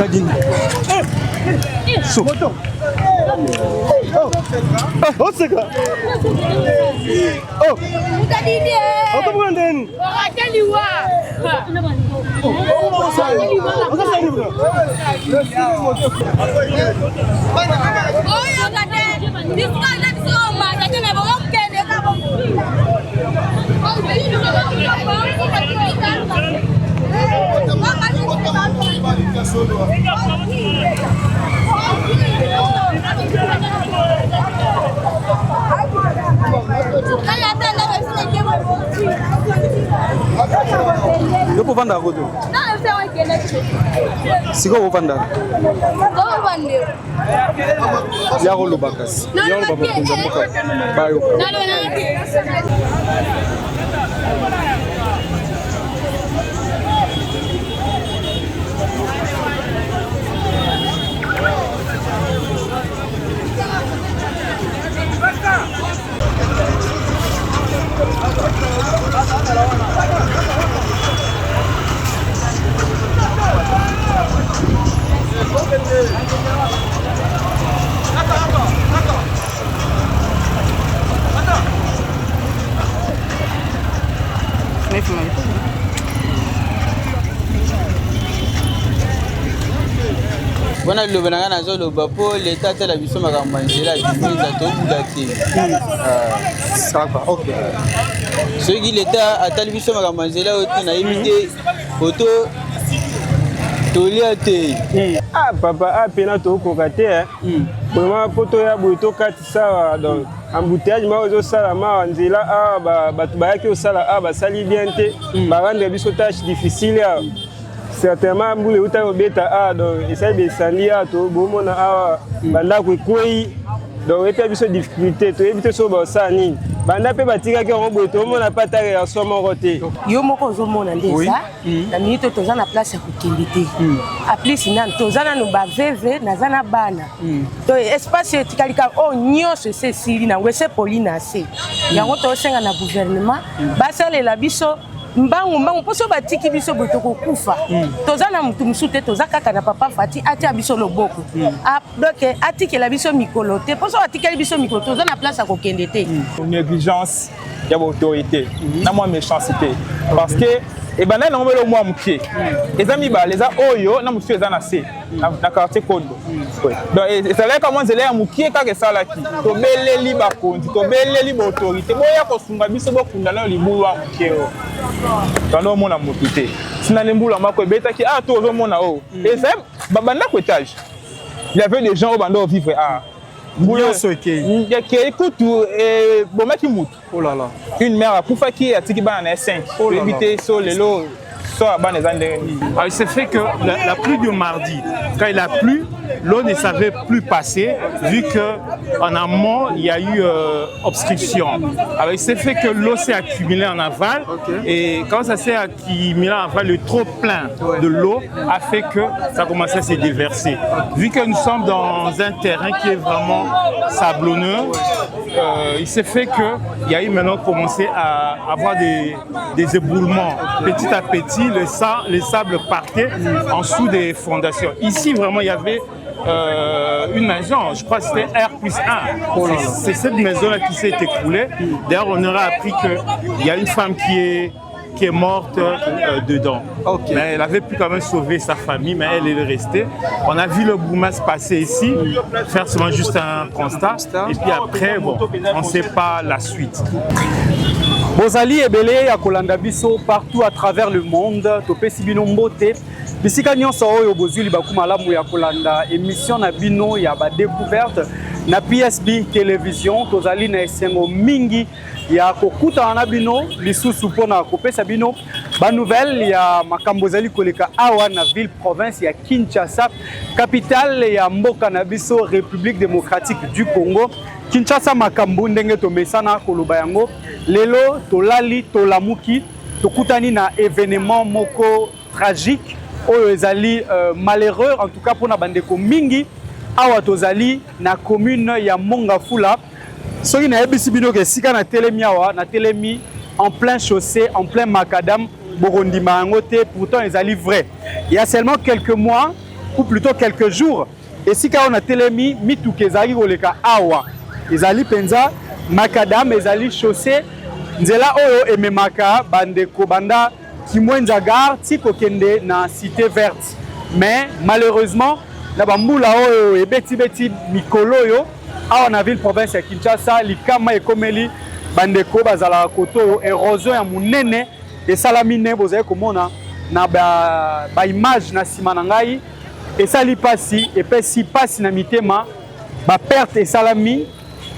Kadine. So. Oh, c'est quoi? Oh. Oh, pas pour ndeni. Yo pour vendre à Rodo. C'est quoi vous vendre? Yaro lo bakas. Yaro lo bakas kunja moka. Bayo. Voilà le banana zo le bapo l'état de la biso makambanzela dimisa to bulati. Ça va. OK. Ce qui l'état atali biso makambanzela oti na imité photo toliate. Ah papa a pena to kokate hein. Vraiment photo ya buto kati sawa donc embouteillage ma ozo sala ma nzela a ba tubayaki o sala a ba sali bien te ba rendre biso tâche difficile. Certainement mbule uta obeta a donc essaye de salia to bomona a banda ko kwei donc et puis biso difficulté to éviter so ba sani banda pe batika ke robo to mona pata réaction mon côté yo moko zo mona ndeza na minute toza na place ya kokendite a plus na toza no ba veve na zana bana to espace tikalika o nyonso se sili na wese Paulina se yango to senga na gouvernement ba sale la biso mbangu poso batiki biso botoko kufa toza na mutu musute toza kaka na papa Fati ati abiso loboko donc atiki la biso mikolo te poso atiki biso mikolo toza na place à kokende te négligence ya autorité na moi méchanceté parce que et ben là on veut le moi mukie les amis ba les a oyo na musu eza na se na quartier Kondo donc et ça là comment zele ya mukie ka ke sala ki to beleli ba konti to beleli ba autorité boya ko sunga biso bokunda na libulu wa mukie o tando mona mutute sina lembula mako beta ki ah to zo mona o et ça banda ko étage il y avait des gens au bando vivre ah écoute, bon mec qui moute. Oh là là. Une mère a pouffé qui a tiki ban 5 pour éviter sur les lots. Il s'est fait que la pluie du mardi, quand il a plu, l'eau ne savait plus passer vu qu'en amont, il y a eu obstruction. Alors il s'est fait que l'eau s'est accumulée en aval et quand ça s'est accumulé en aval, le trop plein de l'eau a fait que ça commençait à se déverser. Vu que nous sommes dans un terrain qui est vraiment sablonneux, il s'est fait qu'il y a eu maintenant commencé à avoir des éboulements. Petit à petit, les sables partaient en dessous des fondations. Ici, vraiment, il y avait une maison, je crois que c'était R+1. C'est cette maison-là qui s'est écroulée. D'ailleurs, on aurait appris qu'il y a une femme qui est morte dedans. Mais elle avait pu quand même sauver sa famille, mais elle est restée. On a vu le bourgmestre passer ici, faire seulement juste un constat. Et puis après, bon, on ne sait pas la suite. Bozali ebele ya kolanda biso partout à travers le monde. Topesi bino mbote. Bisika nyonso oyo bozuli bakumalamu ya kolanda émission na bino ya ba découverte na PSB télévision. Tozali na esengo mingi ya kokuta na bino lisusu pona kopesa bino ba nouvelle ya makambo zali koleka awa na ville province ya Kinshasa, capitale ya mboka na biso République démocratique du Congo. Kinshasa makambo ndenge tomesana koloba yango lelo tolali tolamuki tokutani na événement moko tragique oyo ezali malheureux en tout cas pour na bandeko mingi awa tozali na commune ya Mongafula soki na yebisi bino ke sika na telemi awa na telemi en plein chaussée en plein macadam bokondima yango te pourtant ezali vrai il y a seulement quelques mois ou plutôt quelques jours. Et si on a telemi mituke ezali koleka awa ezali penza makadam ezali chaussée nzela oyo ememaka bandeko banda Kimwenza Gare ti kokende na cité verte. Mais malheureusement na bambula oyo ebeti mikolo yo awa na ville province ya Kinshasa likama ekomeli bandeko bazala koto érosion ya munene esalamine bozali komona na ba image na sima na ngai esali pasi epesi pasi na mitema ba perte esalami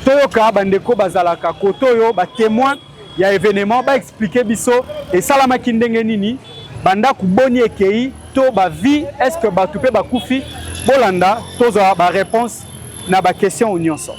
toyoka bandeko bazalaka koto yo ba témoin ya événement ba expliquer biso esalamaki ndenge nini banda kuboni ekei to ba vie est-ce que ba tupe ba kufi bolanda toza ba réponse na ba question nyonso.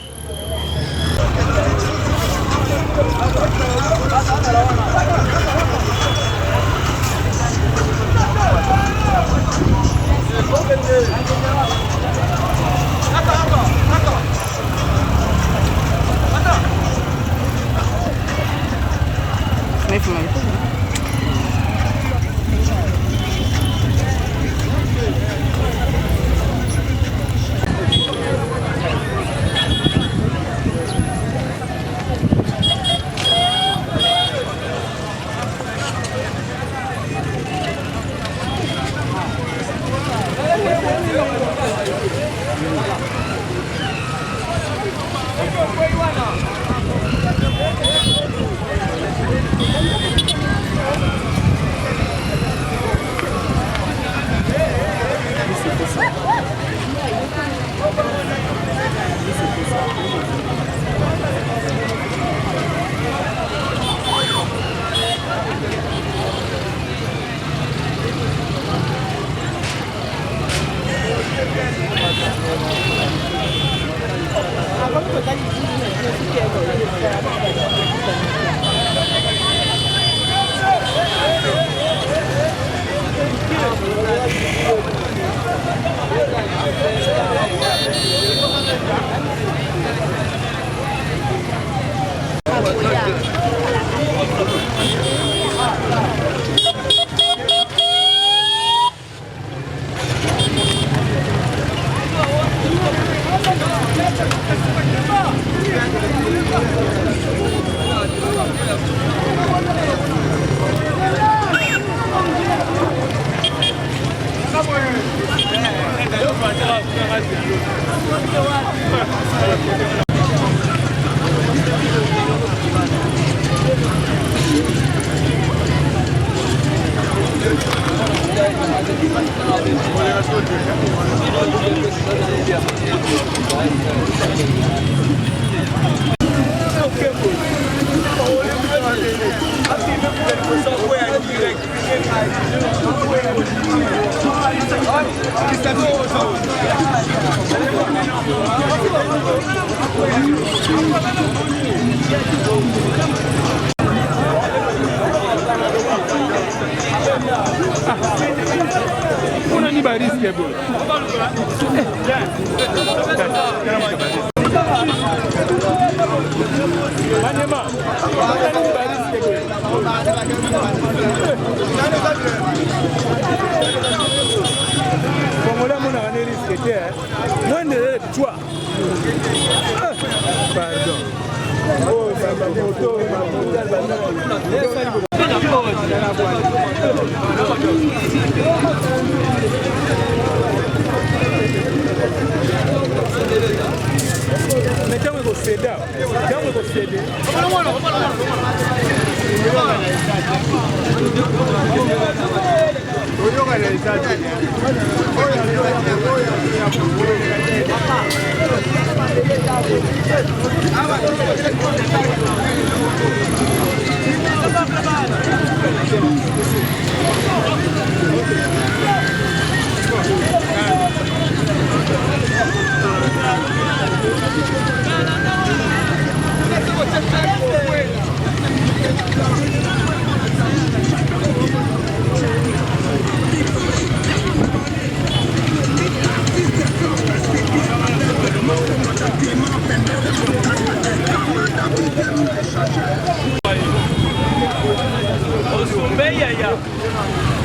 On a ni baris qui est beau.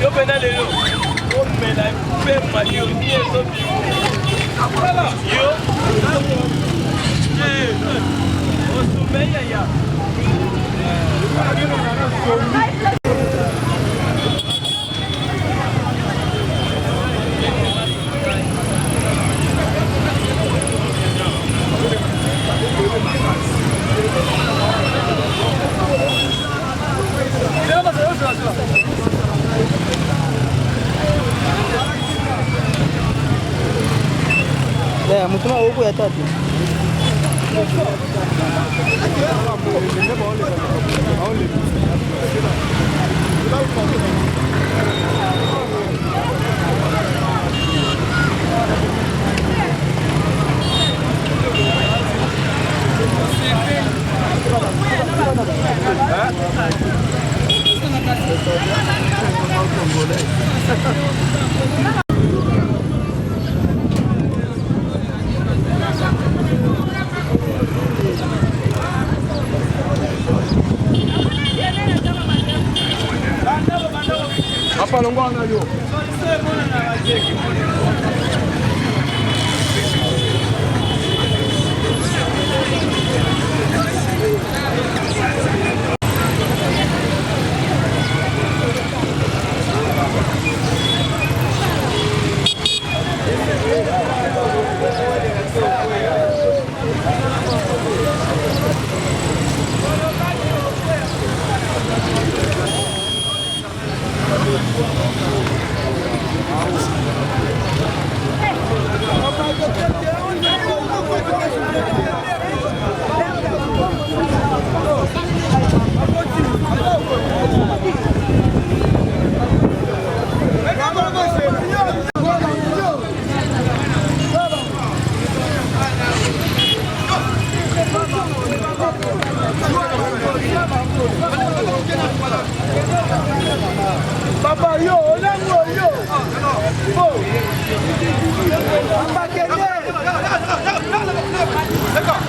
Yo Mutuma huku ya tatu. Hapa longwana yo. Papa yo, olango yo. Papa kende. D'accord.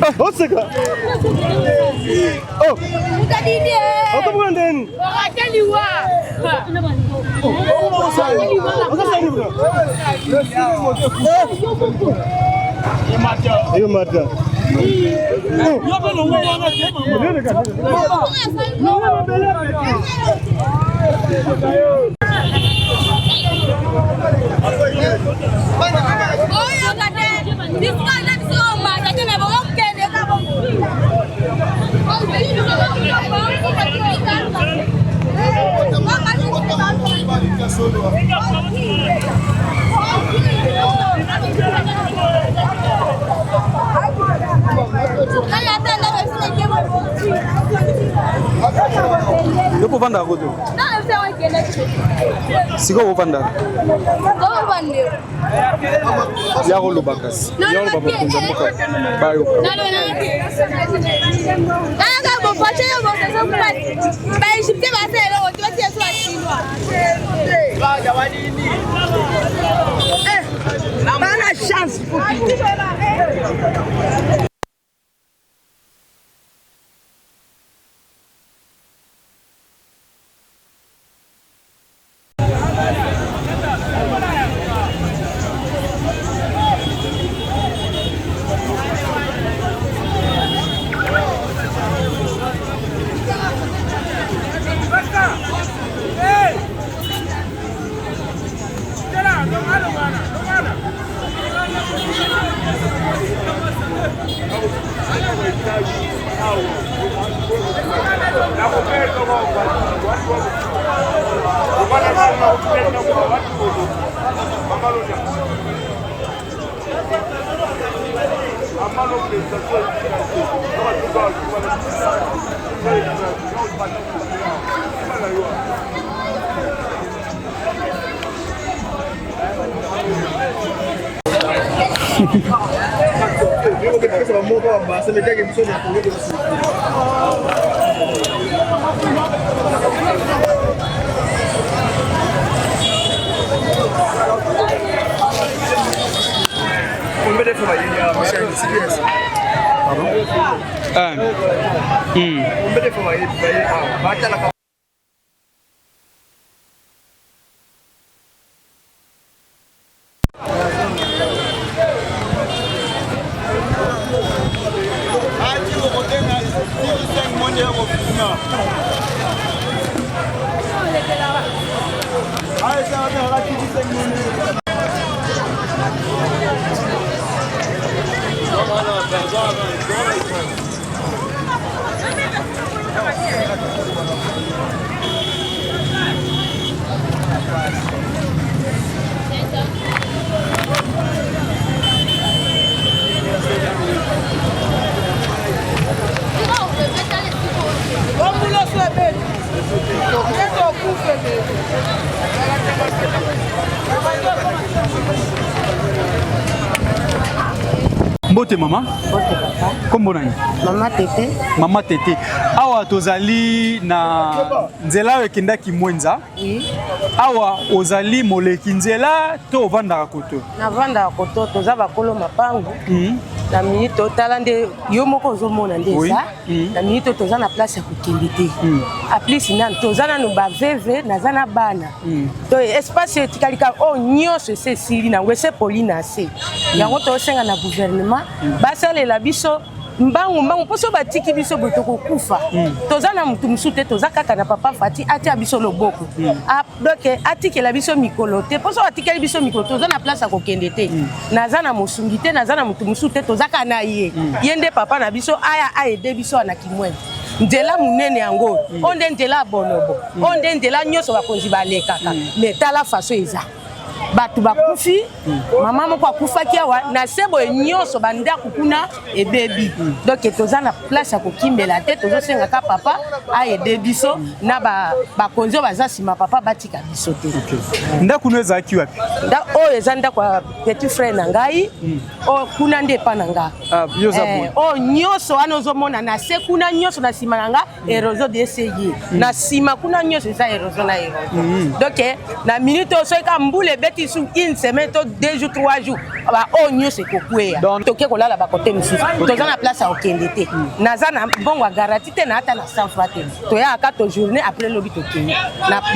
Oh, c'est quoi? Oh! Oh, comment on dit? Yoko vanda koto. Siko vanda. Yaro lobakas. Yaro baba kunza mboka. Bayo. Bana chance. Mbote mama. Mbote papa. Kombo nani? Mama Tete. Mama Tete. Awa tozali na nzela wekendaki mwenza. Oui. Awa ozali moleki nzela to ovandaka koto. Na vanda koto toza bakolo mapangu. Na minute otala nde yo moko ozomona ndeza. Na minute toza na place ya kokende te. A plus nan toza na no ba veve naza na bana. To espace etikalika o nyonso se sili na ngwese Pauline ase. Yango to senga na gouvernement basalela biso mbangu poso batiki biso botoko kufa toza na mutu musute toza kaka na papa Fati ati abiso loboko donc atikela biso mikolo te poso atikeli biso mikolo toza na place ko kende te naza na mosungi te naza na mutu musute toza kana ye yende papa na biso aya aide biso na kimwende ndela munene yango onde ndela bonobo onde ndela nyoso bakonzi balekaka metala faso eza batu bakufi mama moko akufaki awa na sebo nyonso banda kukuna ebebi donc toza na place ya kokimbela te tozo senga ka papa aide biso na bakonzi baza sima papa batika biso te. Ndako no ezaki wapi? Oyo eza ndako ya petit frère na ngai o kuna nde pa na nga o nyonso wana ozomona na se kuna nyonso na sima na nga erozo de essayer na sima kuna nyonso eza erozo na erozo donc na minute osoka mbule beti sous une semaine to 2 jours 3 jours ba o nyonso ekokweya toke kolala bakote mosusu toza na place ya okende te naza na bongo garanti te na ata na 100 francs te toyaka to journée après lobi tokende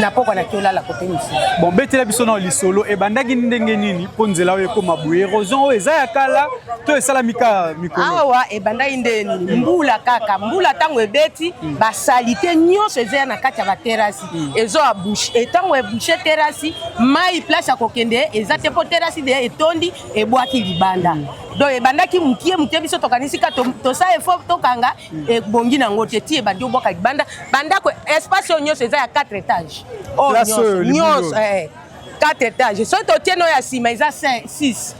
na pokwa na kiolala kote mosusu. Bon betela biso na lisolo ebandaki ndenge nini mpo nzela oyo ekoma boye érosion oyo eza ya kala to esalamika mikolo awa ebandaki nde nini mbula kaka mbula ntango ebeti basalite nyonso eza na kati ya baterasi ezo abushe etango ebushe terasi mai place ya kokende eza te mpo terasi de etondi ebwaki libanda donc ebandaki mukie biso tokanisi ka tosala effort tokanga ebongi nango te ti ebandi obwaka libanda bandako espace oyo nyonso eza ya 4 étages nyonso 4 étages soki totieno ya nsima eza 6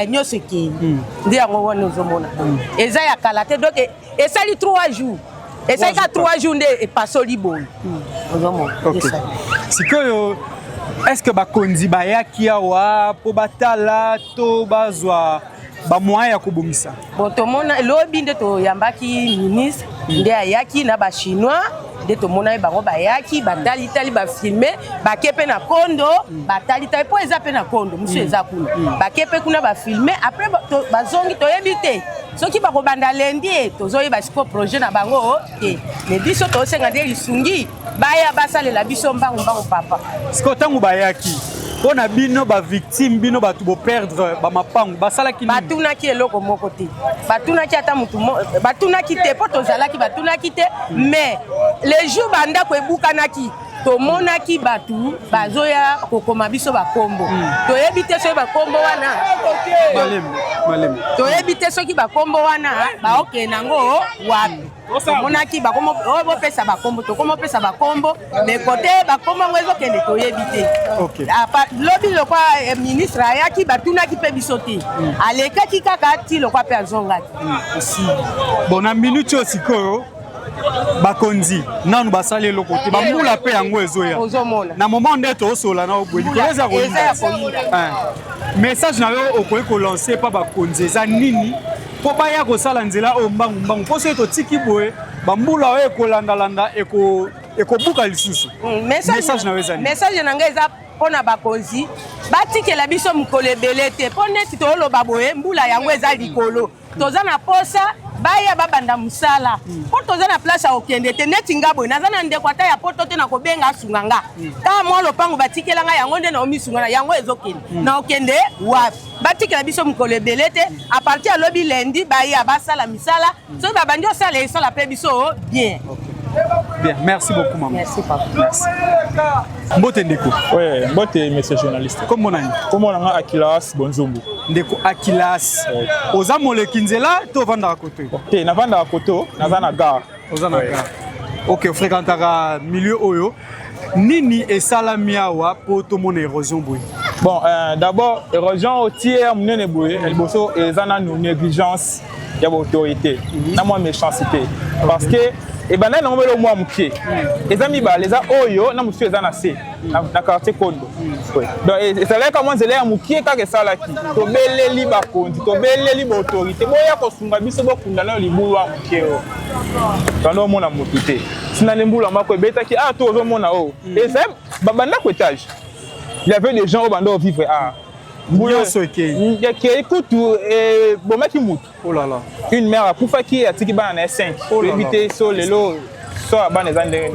nyonso ekeni nde yango wana ozomona eza ya kala te donc esali 3 jours esali ka 3 jours nde epasoli boye ozomona sikoyo est-ce que bakonzi bayaki awa po batala to bazwa bamoyen ya kobomisa bon tomona lobi nde toyambaki ministre nde ayaki na bachinois nde tomona bango bayaki batalitali bafilme bake mpe na kondo batalitali mpo eza mpe na kondo mosu eza kuna bake mpe kuna bafilme après bazongi toyebi te soki bakobanda lendi tozoyeba siko projet na bango te me biso tosenga nde lisungi baya basalela biso mbangu papa siko ntango bayaki mpo na bino bavictime bino bato boperdre bamapangu basalaki nini batunaki eloko moko te batunaki ata mutu batunaki te mpo tozalaki batunaki te mais le jour bandako ebukanaki tomonaki batu bazoya kokoma biso bakombo toyebi te soki bakombo wana malemu toyebi te soki bakombo wana baokende nango wapi tomonaki bakombo bopesa bakombo tokomopesa bakombo me kote bakombo yango ezokende toyebi te lobi lokwa ministre ayaki batunaki mpe biso te alekaki kaka ti lokwa mpe azongaki bon na minute oyo sikoyo bakonzi nanu basali eloko te bambula mpe yango ezoya na moment nde tozosola na obwe likolo eza koyinda message na yo okoki kolance mpa bakonzi eza nini mpo baya kosala nzela oyo mbangu mpo soki totiki boye bambula oyo ekolandalanda ekobuka lisusu message na yo eza nini message na ngai eza mpona bakonzi batikela biso mokolo ebele te mpo neti tooloba boye mbula yango eza likolo toza na posa baya babanda musala mpo toza na place ya okende te neti nga boye naza na ndeko ata ya poto te na kobenga asunga nga kaka mwa lopango batikela nga yango nde na omisungana yango ezokende na okende wapi batikela biso mokolo ebele te apartir ya lobi lendi baya basala misala soki babandi osala esala mpe biso bien. Bien, merci beaucoup, maman. Merci, papa. Merci. Mbote Ndeko. Oui, Mbote, monsieur journaliste. Comment on a Comment on a Akilas Bonzumbu. Ndeko Akilas. Oza moleki nzela to vanda rakoto. Ok, na vanda rakoto, na vanda gare. Oza na gare. Ok, fréquentara milieu oyo. Nini esalami awa po to mon érosion boy. Bon, d'abord érosion au tiers munene boy, el bosso ezana nous négligence ya autorité. Na moi méchanceté parce que et ben là on met le moi mukie les amis ba les a oyo na monsieur ezana se na quartier Kondo donc et ça là comment c'est là mukie ka ke sala ki to beleli ba kondi to beleli ba autorité boya ko sunga biso bo kunda na libulwa mukie o tando mona mutute sina lembula mako ebetaki ah to zo mona o et ça babanda ko étage il y avait des gens au bando vivre ah écoute bon mec qui oh là là une mère pour faire qui a tiki ban 5 pour éviter sur les lots soit ban les années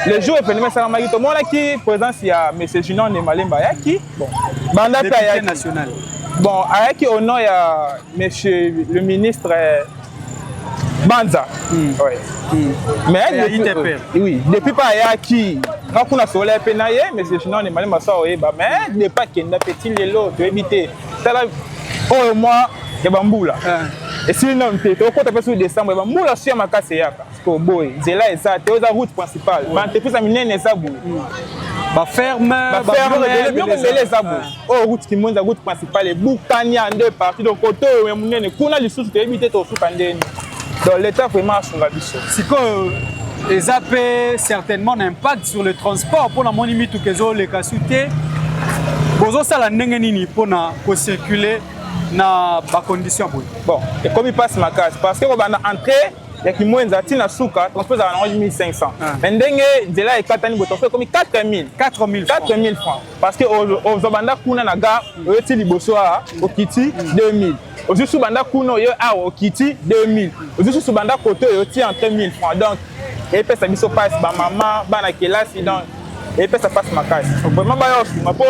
les jours événement ça m'a dit tout le monde qui présence il y a monsieur Junon de Malemba qui bon banda député national bon avec au nom il y a monsieur le ministre Banza mais oui depuis pas ya qui quand on a solé penaye mais c'est sinon les malins ça mais ne pas qu'il n'a petit les lots de éviter ça là oh moi ya bambula et si non tu quand tu fais sur décembre bambula sur ma casse yaka parce que boy zela ça tu as route principale mais entreprise à minene ça bout ba ferme les abou oh route qui monte la route principale et boukani en deux parties donc côté minene kuna les sous tu éviter to sous pandeni. Donc l'État vraiment sur la biso. Si que les AP certainement un impact sur le transport pour la monimi tout que zo les casute. Bozo ça la ndenge nini pour na ko circuler na ba condition bon. Bon, et comme il passe ma case parce que on va entrer ya kimwenza tina suka transport à 1500 mais ndenge nzela ekatani boto fait comme 4000 francs parce que aux banda kuna na ga oyoti liboso a okiti 2000 ozusu banda kuna yo a okiti 2000 ozusu banda koto oyoti entre 1000 francs donc et puis ça biso passe ba maman bana kelasi donc et puis ça passe makasi vraiment ba yo sunga po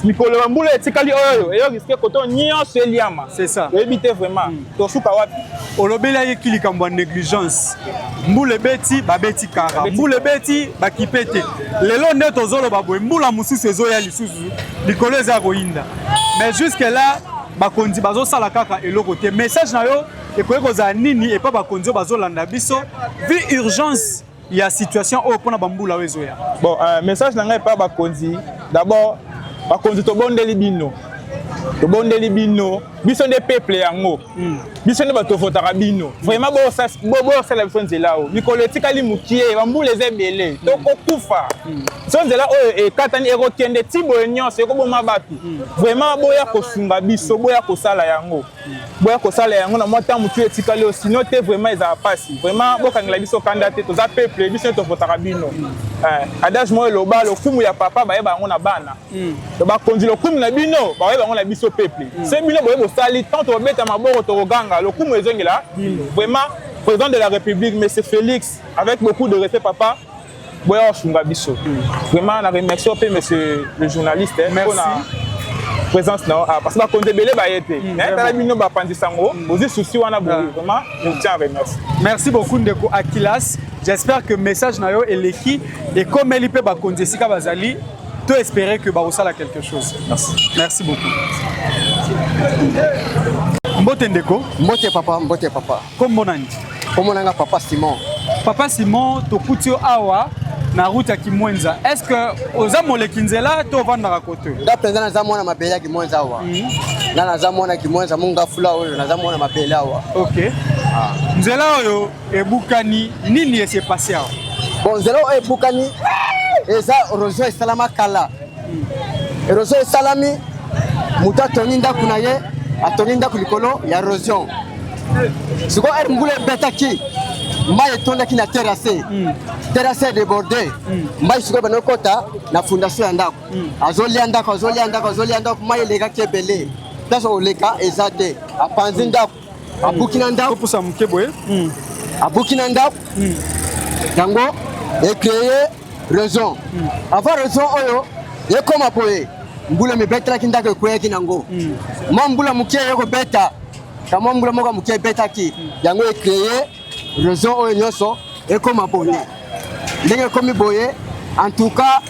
mikolo mbula etikali oyo eyo risque koto nyonso eliama c'est ça éviter vraiment to suka wapi olobela yeki likambo ya négligence mbula beti babeti kara mbula beti bakipete lelo nde tozoloba boye mbula mususu ezoya lisusu likolo eza koyinda mais jusque là bakonzi bazosala kaka eloko te message na yo ekoki kozala nini epa bakonzi oyo bazolanda biso vu urgence ya situation oyo mpona bambula oyo ezoya bon message na ngai epa bakonzi d'abord bakonzi tobondeli bino biso nde peuple yango biso nde bato votaka bino vraiment bosala biso nzela oyo mikolo etikali mokie bambula eza ebele tokokufa so nzela oyo ekatani ekokende ti boye nyonso ekoboma bato vraiment boya kosunga biso boya kosala yango na mwa ntango motu etikali oyo sino te vraiment ezala pasi vraiment bokangela biso kanda te toza peuple biso nde tovotaka bino adage moko eloba lokumu ya papa bayeba yango na bana to bakonzi lokumu na bino bayeba yango na biso peuple se bino boye bosali tant tobeta maboko tokoganga lokumu ezongela vraiment président de la République monsieur Félix avec beaucoup de respect papa boya osunga biso vraiment na remercie pe monsieur le journaliste pour la présence na parce que bakonzi belé bayete tala bino bapandisango ozi souci wana boye vraiment je tiens à remercier merci beaucoup ndeko Akilas. J'espère que le message na yo eleki et comme elle peut bakonzi sika bazali to espérer que barosala quelque chose. Merci beaucoup. Mbote ndeko, mbote papa. Comme nani? Comme nanga papa Simon. Papa Simon to kutio awa na route ya Kimwenza. Est-ce que oza molekinzela to vanda rakoto? Da penza na zamona mabele ya Kimwenza awa. Na na zamona Kimwenza munga fula oyo na zamona mabele awa. OK. Nzela oyo ebukani nini ese passé awa? Bon nzela oyo ebukani eza rozo esalama kala. Rozo esalami muta toninda kuna ye atoninda kulikolo ya erosion. Siko ngule betaki maye tonda kina terrasse. Terrasse débordé. Maye siko banokota na fondation ya ndako. Azolia ndako maye lega kebele. Daso oleka ezate apanzi ndako. Abukina ndako pour ça mukeboye. Abukina ndako. Yango et créer raison. Avant raison oyo yekoma boye. Mbula mibetela kindako kweki nango. Mambula mukie yoko beta. Kama mbula moka mukie beta ki. Yango e créer raison oyo nyoso ekoma boye. Ndenge komi boye en tout cas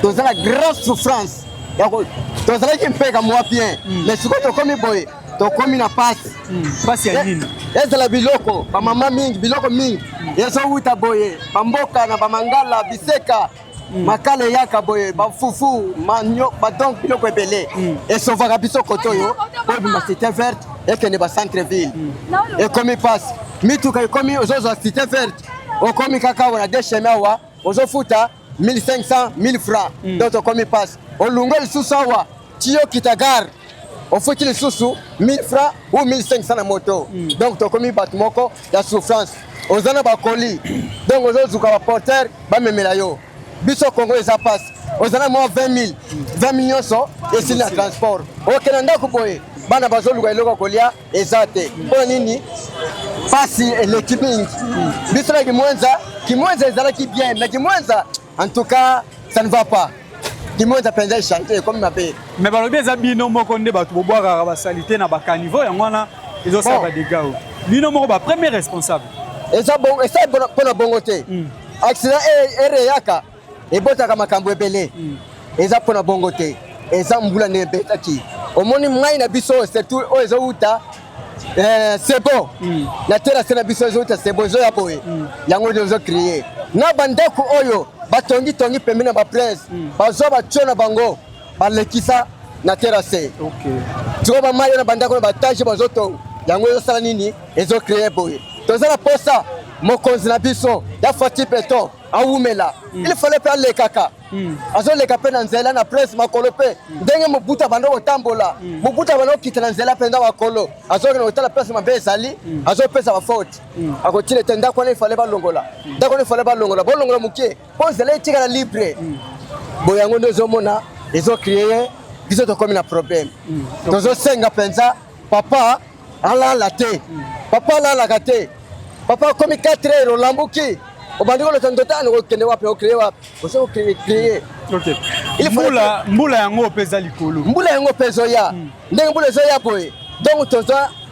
dans la grosse souffrance. Yako tozala ki mpeka mwa bien. Mais siko to komi boye to komi na passe. Passe ya nini? Ezala biloko, ba mama mingi, biloko mingi. Yeso uta boye, bamboka na bamangala biseka. Makale yaka boye, ba fufu, manyo, ba donc biloko ebele. Et sauvera biso kotoyo, pour ma cité verte et que ne ba centre ville. Et comme il passe, mituka komi ozozo cité verte. O komi kaka wana de chemawa, ozo futa 1500, 1000 francs. Donc comme il passe, o lungo le susawa, tio kitagar. On faut qu'il sous 1000 francs ou 1500 na moto. Donc to komi batmoko ya souffrance. Ozana ba colis. Donc ozo zuka ba porteur ba memela yo. Biso Congo eza passe. Ozana mo 20 millions so et c'est le transport. OK nanda ko boye. Bana bazoluka eloko kolia ezate. Pour nini? Pasi l'équipe. Biso la Kimwenza ezala ki bien, mais Kimwenza en tout cas ça ne va pas. Kimwenza penza chanter comme ma paix. Mais balobi eza bino moko nde bato boboaka ba salité na ba caniveau yango wana ezo sa ba dégâts. Bino moko ba premier responsable. Eza bon, eza pona bongote. Accident ereyaka ebotaka makambo ebele. Eza pona bongote. Eza mbula ne betaki. Omoni mngai na biso surtout o ezo uta c'est bon. La terre c'est na biso ezo uta c'est bon zo ya boye. Yango ezo créer. Na bandeko oyo batongi pembeni ba prince bazo bachona bango balekisa na terrasse. OK. Tuko ba mayo na bandako ba taje bazo to yango ezo sala nini ezo créer boye. Tozala posa mokonzi na biso ya Fati Peton awumela il fallait pas les kaka azo les kapé na nzela na presse makolo pe ndenge mobuta bando otambola mobuta bando kitana nzela penda wakolo azo na otala presse mabe ezali azo pesa ba faute akotile tenda kwa il fallait pas longola ndako il fallait pas longola bolongola mukie po nzela itika libre boyango ndozo mona ezo créer biso to comme na problème tozo senga penza papa ala te papa ala kate papa comme 4 heures lambuki obandiko le tandotana ko kende wapi o créer wapi o se o créer OK mbula yango pesa likolo mbula yango peso ya ndenge mbula zo ya boy donc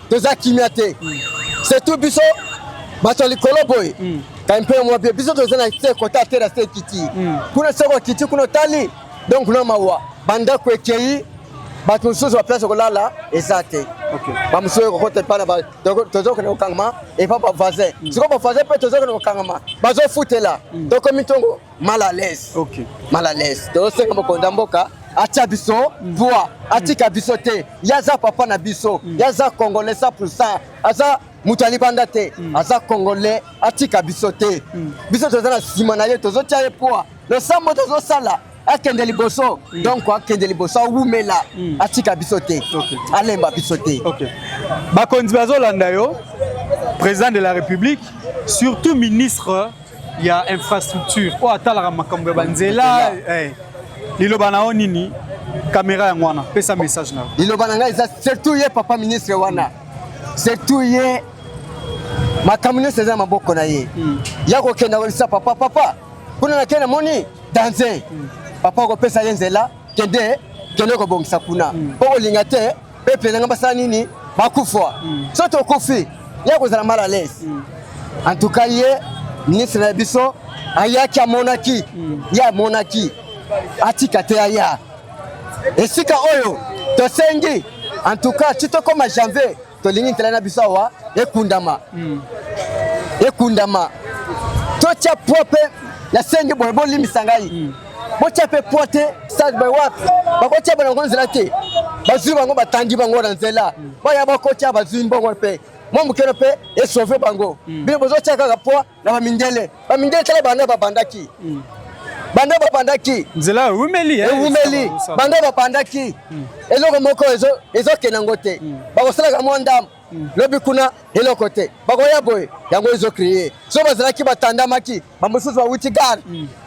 toza kimiate c'est tout biso bato likolo boy kampe mo biso toza na te kota terre c'est kiti kuna soko kiti kuna tali donc no mawa banda ko ekei bato mosusu ba place kolala ezate ba mosusu ko kote pana ba tozo kana okangama et pas ba voisin siko ba voisin pe tozo kana okangama bazo futela to komi tongo mal à l'aise mal à l'aise to senga mokonda mboka atia biso voix atika biso te yaza papa na biso yaza congolais 100% aza mutali banda te aza congolais atika biso te biso toza na sima na ye tozo tia poa le sambo tozo sala akende liboso donc akende liboso wumela atika bisote alemba bisote bakonzi bazolanda yo président de la République surtout ministre ya infrastructure o atalaka makambo ya banzela liloba na onini caméra ya ngwana pesa message na liloba na ngai surtout ye papa ministre wana surtout ye makambo nyonso za maboko na ye yako kenda kolisa papa kuna na kena moni danger papa ko pesa yenzela kende ko bongisa kuna poko linga te pepe nanga basana nini bakufwa soto kofi yako za mal à l'aise en tout cas ye ministre na biso ayaki a monaki ya monaki atika te aya esika oyo to sengi en tout cas chito comme janvier to lingi tela na biso wa ekundama to cha pope ya sengi bobo limisangai bocha pe pote stade by what bakocha bana ngonzela te bazwi bango batangi bango na nzela baya bakocha bazwi mbongo pe momu kero pe e sauver bango bino bozo chaka ka poa na bamindele tala bana babandaki nzela umeli banda babandaki eloko moko ezo kenango te bakosala ka mondam lobi kuna eloko te bakoya boy yango ezo créer so bazalaki batandamaki bamususu ba wutigar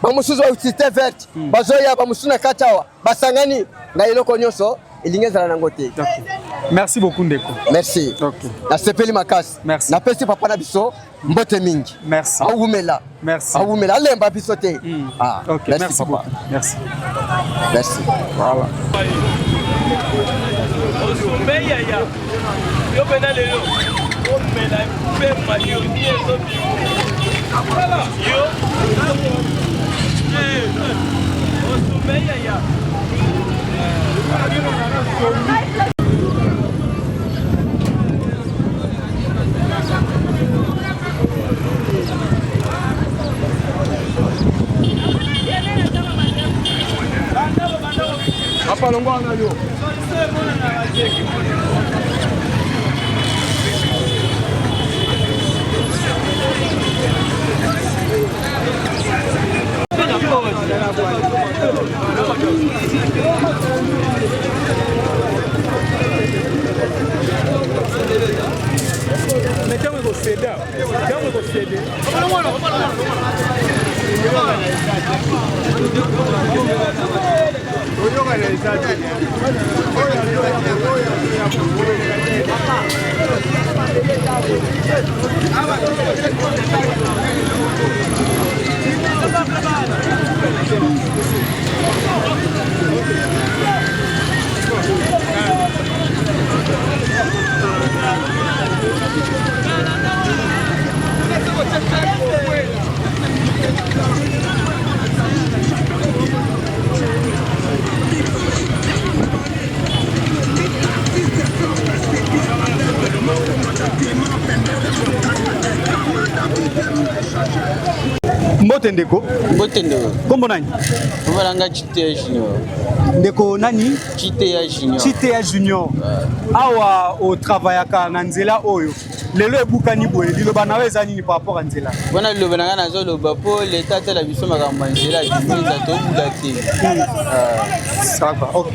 bamususu ba wutite vert bazoya bamususu na katawa basangani na eloko nyonso elingezala nango te. Merci beaucoup Ndeko. Merci. Na sepeli makasi. Merci. Na pesi papa na biso mbote mingi. Merci. Awumela. Merci. Awumela lemba biso te. Merci papa. Merci. Merci. Voilà. Apa longwana yo. Mbote Ndeko. Mbote Ndeko. Kombo nani? Mbalanga Chitea Junior. Ndeko nani? Chitea Junior. Chitea Junior. Awa o travaillaka na nzela oyo. lelo ebukani boye liloba na we ezani ni par rapport à nzela wana liloba nanga nazo loba po l'état tala biso makambo ya nzela kimisa tobula te saka ok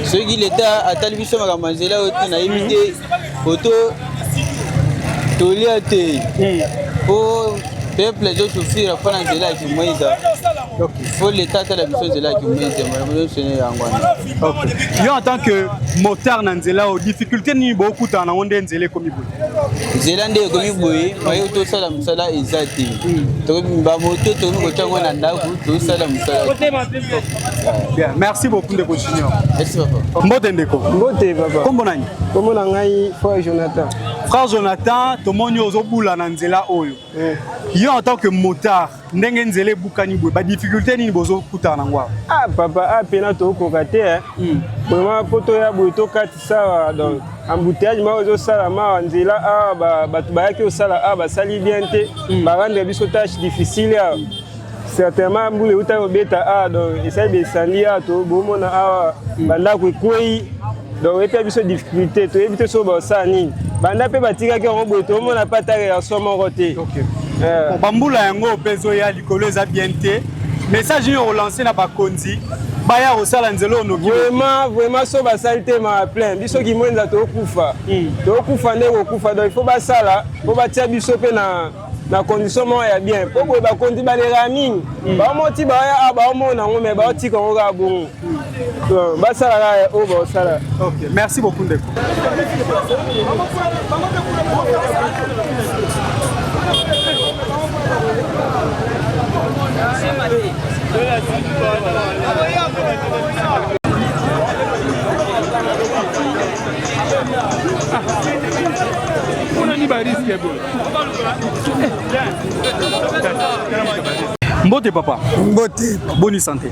soki l'état atali biso makambo ya nzela oyo te nayebi te oto tolia te po peuple ezosouffrir mpona nzela ya kimoiza faut l'état atala biso nzela ya kimoiza makambo yango wana yo en tant que motard na nzela o difficulté nini bokutana nango nde nzela ekomi boye nzela nde ekomi boye maye tosala mosala eza te bamoto tokomi kotiango na ndako tosala mosala bien merci beaucoup ndeko junior merci papa mbote ndeko mbote papa kombo nani kombo na ngai frère Jonathan frère Jonathan tomoni ozobula na nzela oyo yo en tant que motard ndenge nzela ebukani boye badifficulté nini bozokutana nango ah papa apena tokoka te vraiment po toya boye tokatisa donc embouteillage ma ozosala mawa nzela awa bato bayaki osala awa basali bien te barendre biso tâche difficile awa certainement mbula euta kobeta awa donc esali besandi awa tobomona awa bandako ekwei donc epe biso difficulté toyebi te so basala nini banda mpe batikaki yango boye tomona mpe ata réaction moko te bambula yango mpe ezoya likolo eza bien te message oyo olance na bakonzi baya kosala nzela ono vraiment so basali te ma plein biso kimwenza tokufa nde kokufa donc il faut basala po batia biso mpe na condition moko ya bien po boye bakonzi baleka mingi baomoti baya baomona yango me baotika yango kaka bongo basala kaka oyo baosala merci beaucoup ndeko Mbote papa. Mbote. Bonne santé.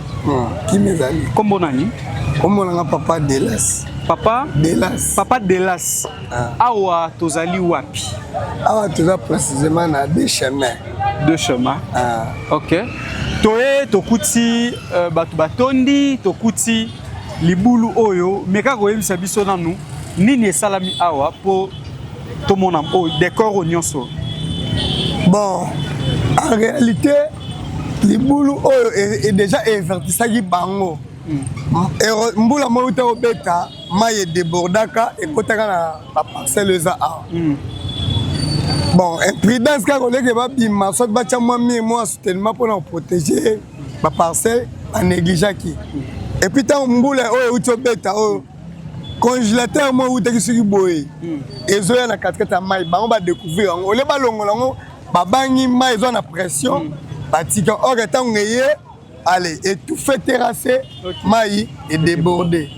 Qui m'ezali? Kombo nani? Kombo nanga papa Delas. Papa Delas. Papa Delas. Awa tozali wapi? Awa toza précisément na deux chemins. Deux chemins. OK. Toye tokuti batu batondi tokuti libulu oyo meka koyebisa biso nanu nini esalami awa po tomona o décor o nyonso. Bon, en réalité libulu oyo est déjà avertissaki bango. Mbula mouta obeta maye débordaka et kotaka na ba parcelle za awa. Bon, imprudence quand on est que va bima soit bacha moi moi soutènement pour protéger ma parcelle en négligeant qui. Et puis tant mbula oyo utobeta oyo congélateur moi utaki siki boye. Ezoya na 4 mai ba on va découvrir on le balongola ngo ba bangi mai zo na pression batika or tant ngeye allez et tout fait terrasser mai et déborder.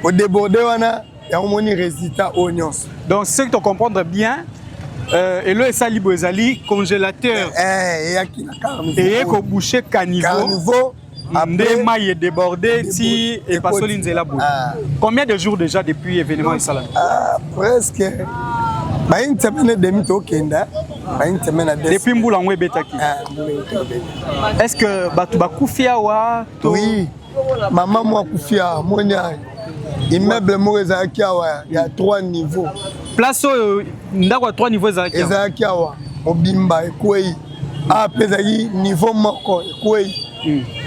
Au déborder wana ya moni résultat oignons. Donc c'est que tu comprendre bien et le sali bozali congélateur et ko boucher caniveau après maille est débordé si et pas solinzela bou. Combien de jours déjà depuis événement Salam? Presque une semaine et demie to kenda une semaine depuis mbula ngwe betaki. Est-ce que batu bakufia wa to oui maman moi kufia monya immeuble moza kiawa il y a 3 niveaux. Place ndako 3 niveaux za kiawa mobimba ekwei a pezaki niveau moko ekwei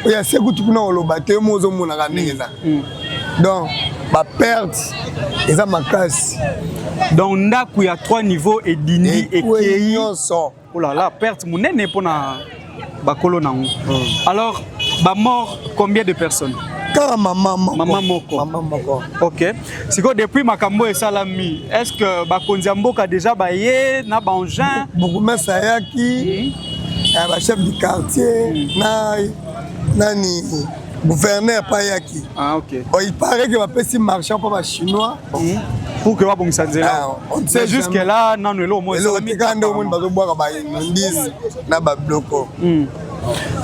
oya sekutu kuna oloba te mozo mona kaneza donc ba perte eza makasi donc ndako ya 3 niveaux et dini ekwei nyonso oh là là perte munene pona bakolo nango. Alors ba mort combien de personnes? Maman moko. OK. Siko depuis makambo et salami, est-ce que bakonzi mboka déjà baye na bangin beaucoup mais sayaki ba chef du quartier na nani gouverneur payaki. OK. Oh, il paraît que va passer marchand pour les chinois pour que va bon sanzela. C'est jusque là non le moins salami quand on bazo boire ba indice na ba bloko.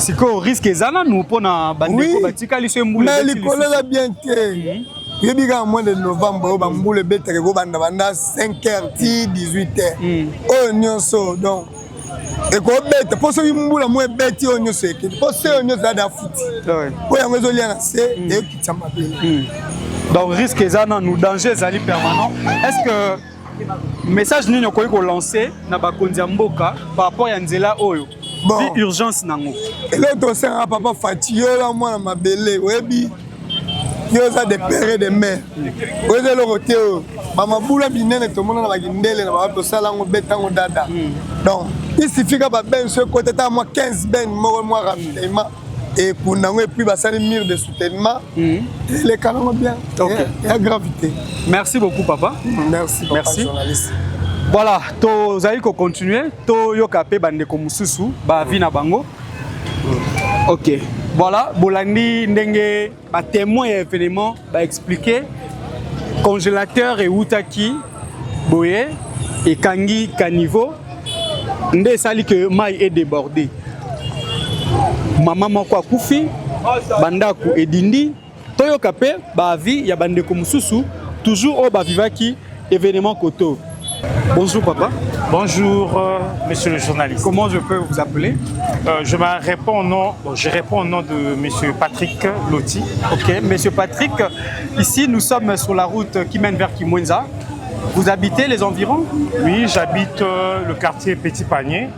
Siko risque ezana nous pona bandeko batika liso mbule. Mais likolo la bien té. Yebi ka mois de novembre ba mbule beteke go banda 5h 18h. Oh nyonso donc et ko beta po so mbula mo beti o nyonso eke. Po se nyonso da futi. Po yango zo lia na se et kitamba bien. Donc risque ezana nous danger zali permanent. Est-ce que message nini okoki kolancer na bakonzi ya mboka par rapport ya nzela oyo bon urgence nango eloko tosengaka papa fatigué oyo mwana mabele oyebi yo oza de père de mère oyoza eloko te oyo bamabula minene tomona na bakindele na baba tosala yango betango dada donc il suffit ka baben so ekota ta mwa 15 ben moko mwa ravitaillement ekunda yango epuis basali mur de soutènement eleka nango bien ya gravité. Merci beaucoup papa. Merci papa. Merci. Journaliste. Voilà, tozali ko continuer to yoka pe bandeko mususu ba vi na bango. OK. Voilà, bolandi ndenge ba témoin ya événement ba expliquer congélateur et outaki boye et kangi caniveau nde sali que mai est débordé. Maman moko akufi bandako edindi to yoka pe ba vi ya bandeko mususu toujours au ba vivaki événement koto. Bonjour papa. Bonjour monsieur le journaliste. Comment je peux vous appeler? Je réponds au nom de monsieur Patrick Lotti. Ok, monsieur Patrick, ici nous sommes sur la route qui mène vers Kimwenza. Vous habitez les environs? Oui, j'habite le quartier Petit Panier.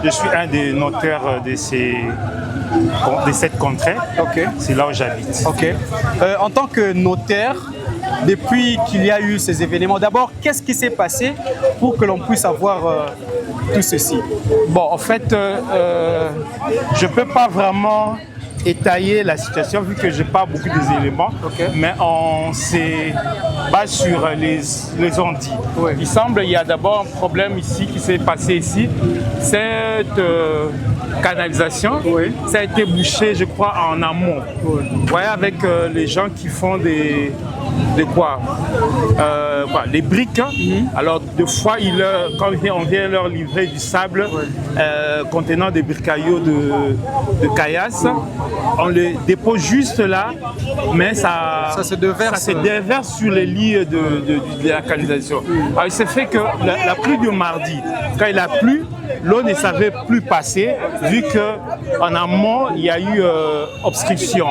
Je suis un des notaires de cette contrée. Ok. C'est là où j'habite. Ok. En tant que notaire, depuis qu'il y a eu ces événements, d'abord, qu'est-ce qui s'est passé pour que l'on puisse avoir tout ceci? Bon, en fait, je ne peux pas vraiment étayer la situation vu que je n'ai pas beaucoup d'éléments, mais on s'est basé sur les ondits. Oui. Il semble qu'il y a d'abord un problème ici qui s'est passé ici. Cette canalisation, ça a été bouché, je crois, en amont. Vous voyez, avec les gens qui font des briques. Alors, deux fois, quand on vient leur livrer du sable contenant des bricaillots de caillasse, on les dépose juste là, mais ça se déverse sur les lits de la canalisation. Alors, il s'est fait que la pluie de mardi, quand il a plu, l'eau ne savait plus passer, vu qu'en amont, il y a eu obstruction.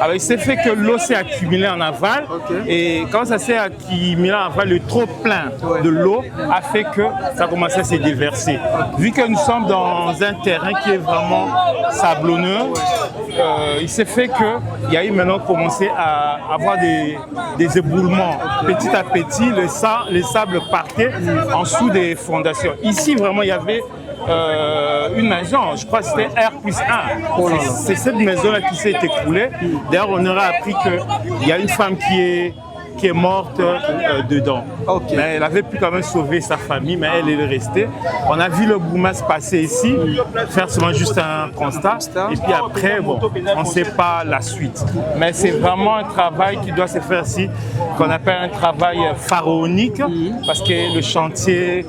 Alors, il s'est fait que l'eau s'est accumulée en aval, et quand ça s'est accumulé en aval, le trop plein de l'eau a fait que ça a commencé à se déverser. Vu que nous sommes dans un terrain qui est vraiment sablonneux, il s'est fait qu'il y a eu maintenant commencé à avoir des éboulements. Petit à petit, le sable partait en dessous des fondations. Ici, vraiment, il y avait une maison, je crois que c'était R+1. C'est cette maison-là qui s'est écroulée. D'ailleurs, on aurait appris qu'il y a une femme qui est morte dedans. Mais elle avait pu quand même sauver sa famille, mais elle est restée. On a vu le bourgmestre passer ici, faire seulement juste un constat, et puis après, bon, on ne sait pas la suite. Mais c'est vraiment un travail qui doit se faire ici, qu'on appelle un travail pharaonique, parce que le chantier...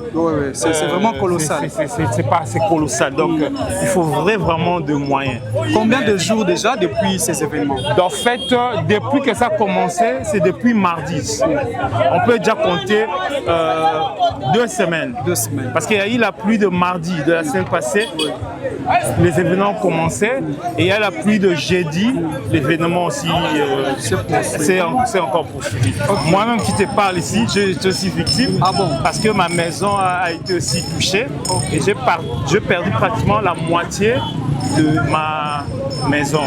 c'est vraiment colossal. C'est colossal, donc il faut vraiment de moyens. Combien de jours déjà depuis ces événements? En fait, depuis que ça a commencé, c'est depuis mars. On peut déjà compter 2 semaines. 2 semaines. Parce qu'il y a eu la pluie de mardi de la semaine passée, les événements ont commencé, et il y a la pluie de jeudi, l'événement aussi c'est encore poursuivi. Moi-même qui te parle ici, je suis aussi victime, parce que ma maison a été aussi touchée, et j'ai perdu pratiquement la moitié de ma maison.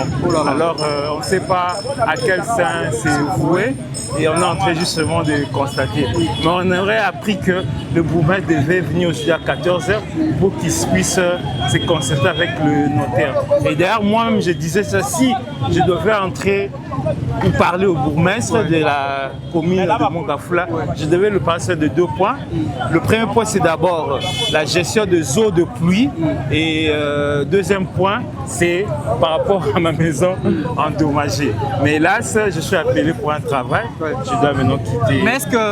Alors on ne sait pas à quel sein c'est voué, et on est en train justement de constater. Mais on aurait appris que le bourgmestre devait venir aussi à 14h pour qu'il puisse se concerter avec le notaire. Et d'ailleurs, moi-même, je disais ça, si je devais entrer ou parler au bourgmestre de la commune de Mongafula, je devais le passer de 2 points. Le premier point, c'est d'abord la gestion des eaux de pluie, et deuxième point, c'est par rapport à ma maison endommagée. Mais hélas, je suis appelé pour un travail. Je dois maintenant quitter et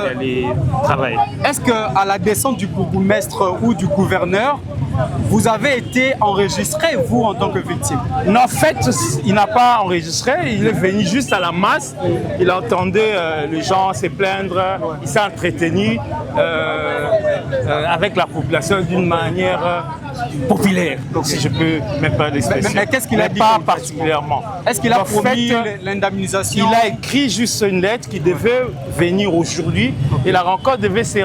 aller travailler. Est-ce qu'à la descente du bourgmestre ou du gouverneur, vous avez été enregistré, vous, en tant que victime? Non, en fait, il n'a pas enregistré. Il est venu juste à la masse. Il entendait les gens se plaindre. Il s'est entretenu avec la population d'une manière populaire, si je peux même pas l'expression. Mais qu'est-ce qu'il a dit? Pas particulièrement. Est-ce qu'il a promis l'indemnisation? Il a écrit juste une lettre qui devait venir aujourd'hui, et la rencontre devait se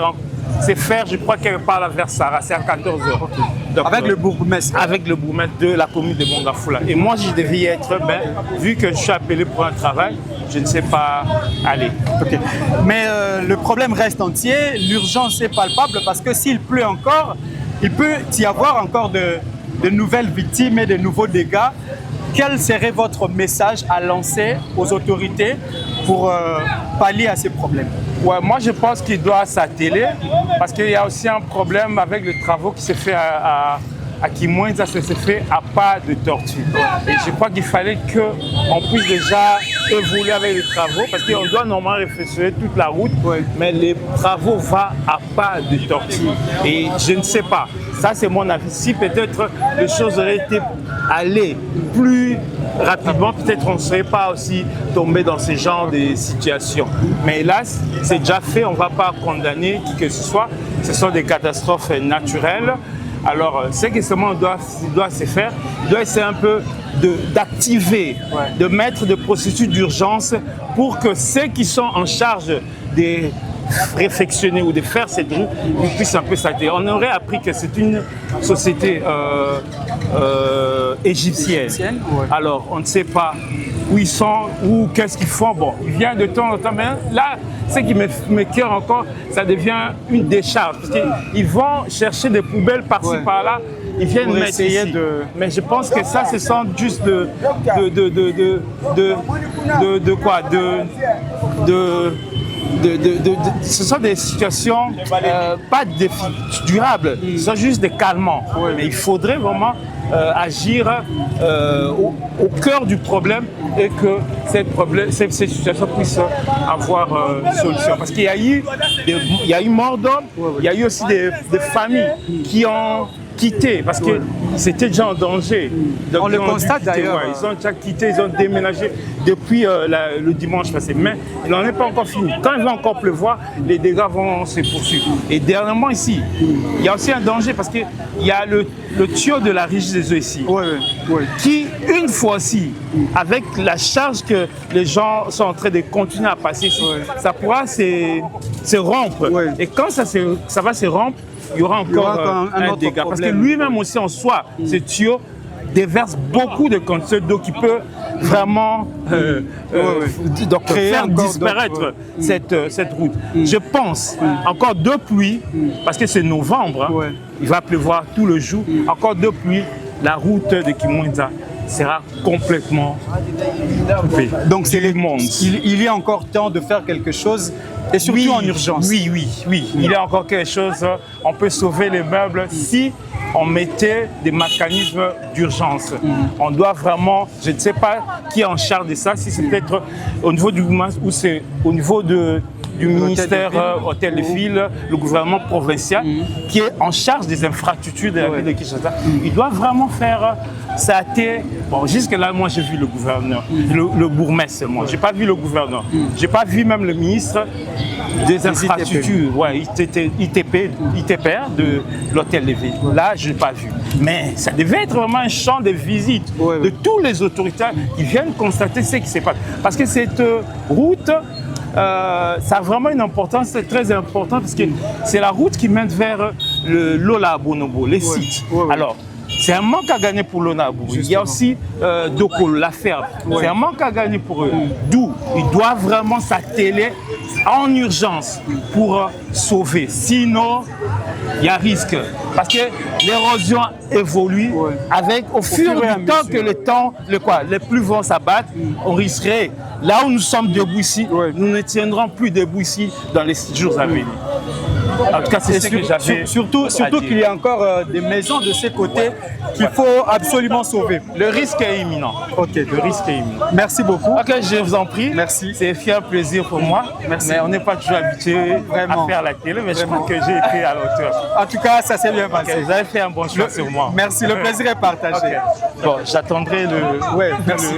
c'est faire, je crois, quelque part vers Sarah, c'est à 14h. Donc, avec le bourgmestre. Avec le bourgmestre de la commune de Mongafula. Et moi, je devais y être, ben, vu que je suis appelé pour un travail, je ne sais pas aller. Okay. Mais le problème reste entier, l'urgence est palpable parce que s'il pleut encore, il peut y avoir encore de nouvelles victimes et de nouveaux dégâts. Quel serait votre message à lancer aux autorités pour pallier à ces problèmes? Ouais, moi je pense qu'il doit s'atteler parce qu'il y a aussi un problème avec les travaux qui se fait à Kimwenza, ça se fait à pas de tortue. Et je crois qu'il fallait qu'on puisse déjà évoluer avec les travaux parce qu'on doit normalement réfléchir toute la route, mais les travaux vont à pas de tortue. Et je ne sais pas, ça c'est mon avis. Si peut-être les choses auraient été allées plus rapidement, peut-être on ne serait pas aussi tombé dans ce genre de situations. Mais hélas, c'est déjà fait, on ne va pas condamner qui que ce soit. Ce sont des catastrophes naturelles. Alors, c'est que seulement doit se faire, il doit essayer un peu d'activer, de mettre des processus d'urgence pour que ceux qui sont en charge des réfectionner ou de faire cette rue, ils puissent un peu s'arrêter. On aurait appris que c'est une société égyptienne. Alors, on ne sait pas où ils sont, ou qu'est-ce qu'ils font. Bon, ils viennent de temps en temps, mais là, ce qui me cœur encore, ça devient une décharge. Parce qu'ils vont chercher des poubelles par-ci, par-là. Ils viennent mettre ici. Mais je pense que ça, ce sont juste ce sont des situations pas durables, ce sont juste des calmants. Mais il faudrait vraiment agir au cœur du problème et que cette situation puisse avoir une solution. Parce qu'il y a eu mort d'hommes, il y a eu aussi des familles qui ont quitté parce que c'était déjà en danger. Donc, on le constate d'ailleurs. Ils ont déjà quitté, ils ont déménagé depuis le dimanche passé. Mais il n'en est pas encore fini. Quand il va encore pleuvoir, les dégâts vont se poursuivre. Et dernièrement ici, il y a aussi un danger parce qu'il y a le tuyau de la Régie des eaux ici, qui une fois-ci, avec la charge que les gens sont en train de continuer à passer ici, ça pourra se rompre. Et quand ça va se rompre, il y aura encore un dégât. Parce que lui-même aussi en soi, ce tuyau déverse beaucoup de quantité d'eau qui peut vraiment faire disparaître cette route. Je pense, encore deux pluies, parce que c'est novembre, il va pleuvoir tout le jour, encore deux pluies, la route de Kimwenza sera complètement coupée. Donc c'est il y a encore temps de faire quelque chose. Et surtout en urgence. Oui. Il y a encore quelque chose. On peut sauver les meubles si on mettait des mécanismes d'urgence. On doit vraiment, je ne sais pas qui est en charge de ça, si c'est peut-être au niveau du gouvernement ou c'est au niveau du ministère Hôtel de Ville, le gouvernement provincial, qui est en charge des infrastructures de la ville de Kinshasa. Il doit vraiment faire ça. Bon, jusque-là, moi, j'ai vu le gouverneur, le bourgmestre, moi. Je n'ai pas vu le gouverneur. Je n'ai pas vu même le ministre des infrastructures, ITPR de l'Hôtel de Ville. Là, je n'ai pas vu. Mais ça devait être vraiment un champ de visite de tous les autorités qui viennent constater ce qui se passe. Parce que cette route, ça a vraiment une importance, c'est très important parce que c'est la route qui mène vers le Lola Bonobo, les sites. Alors, c'est un manque à gagner pour l'ONABO. Il y a aussi Doko, la ferme. C'est un manque à gagner pour eux. D'où ils doivent vraiment s'atteler en urgence pour sauver. Sinon, il y a risque. Parce que l'érosion évolue avec, au fur et à mesure que les pluies vont s'abattre, on risquerait. Là où nous sommes debout ici, nous ne tiendrons plus debout ici dans les jours à venir. En tout cas, c'est ce que j'avais. Surtout qu'il y a encore des maisons de ces côtés qu'il faut absolument sauver. Le risque est imminent. Ok, le risque est imminent. Merci beaucoup. Ok, je vous en prie. Merci. C'est un plaisir pour moi. Merci. Mais on n'est pas toujours habitué à faire la télé, mais je crois que j'ai été à l'auteur. En tout cas, ça s'est bien passé. Okay, vous avez fait un bon choix sur moi. Merci, le plaisir est partagé. Okay. Bon, j'attendrai le... Ouais, merci.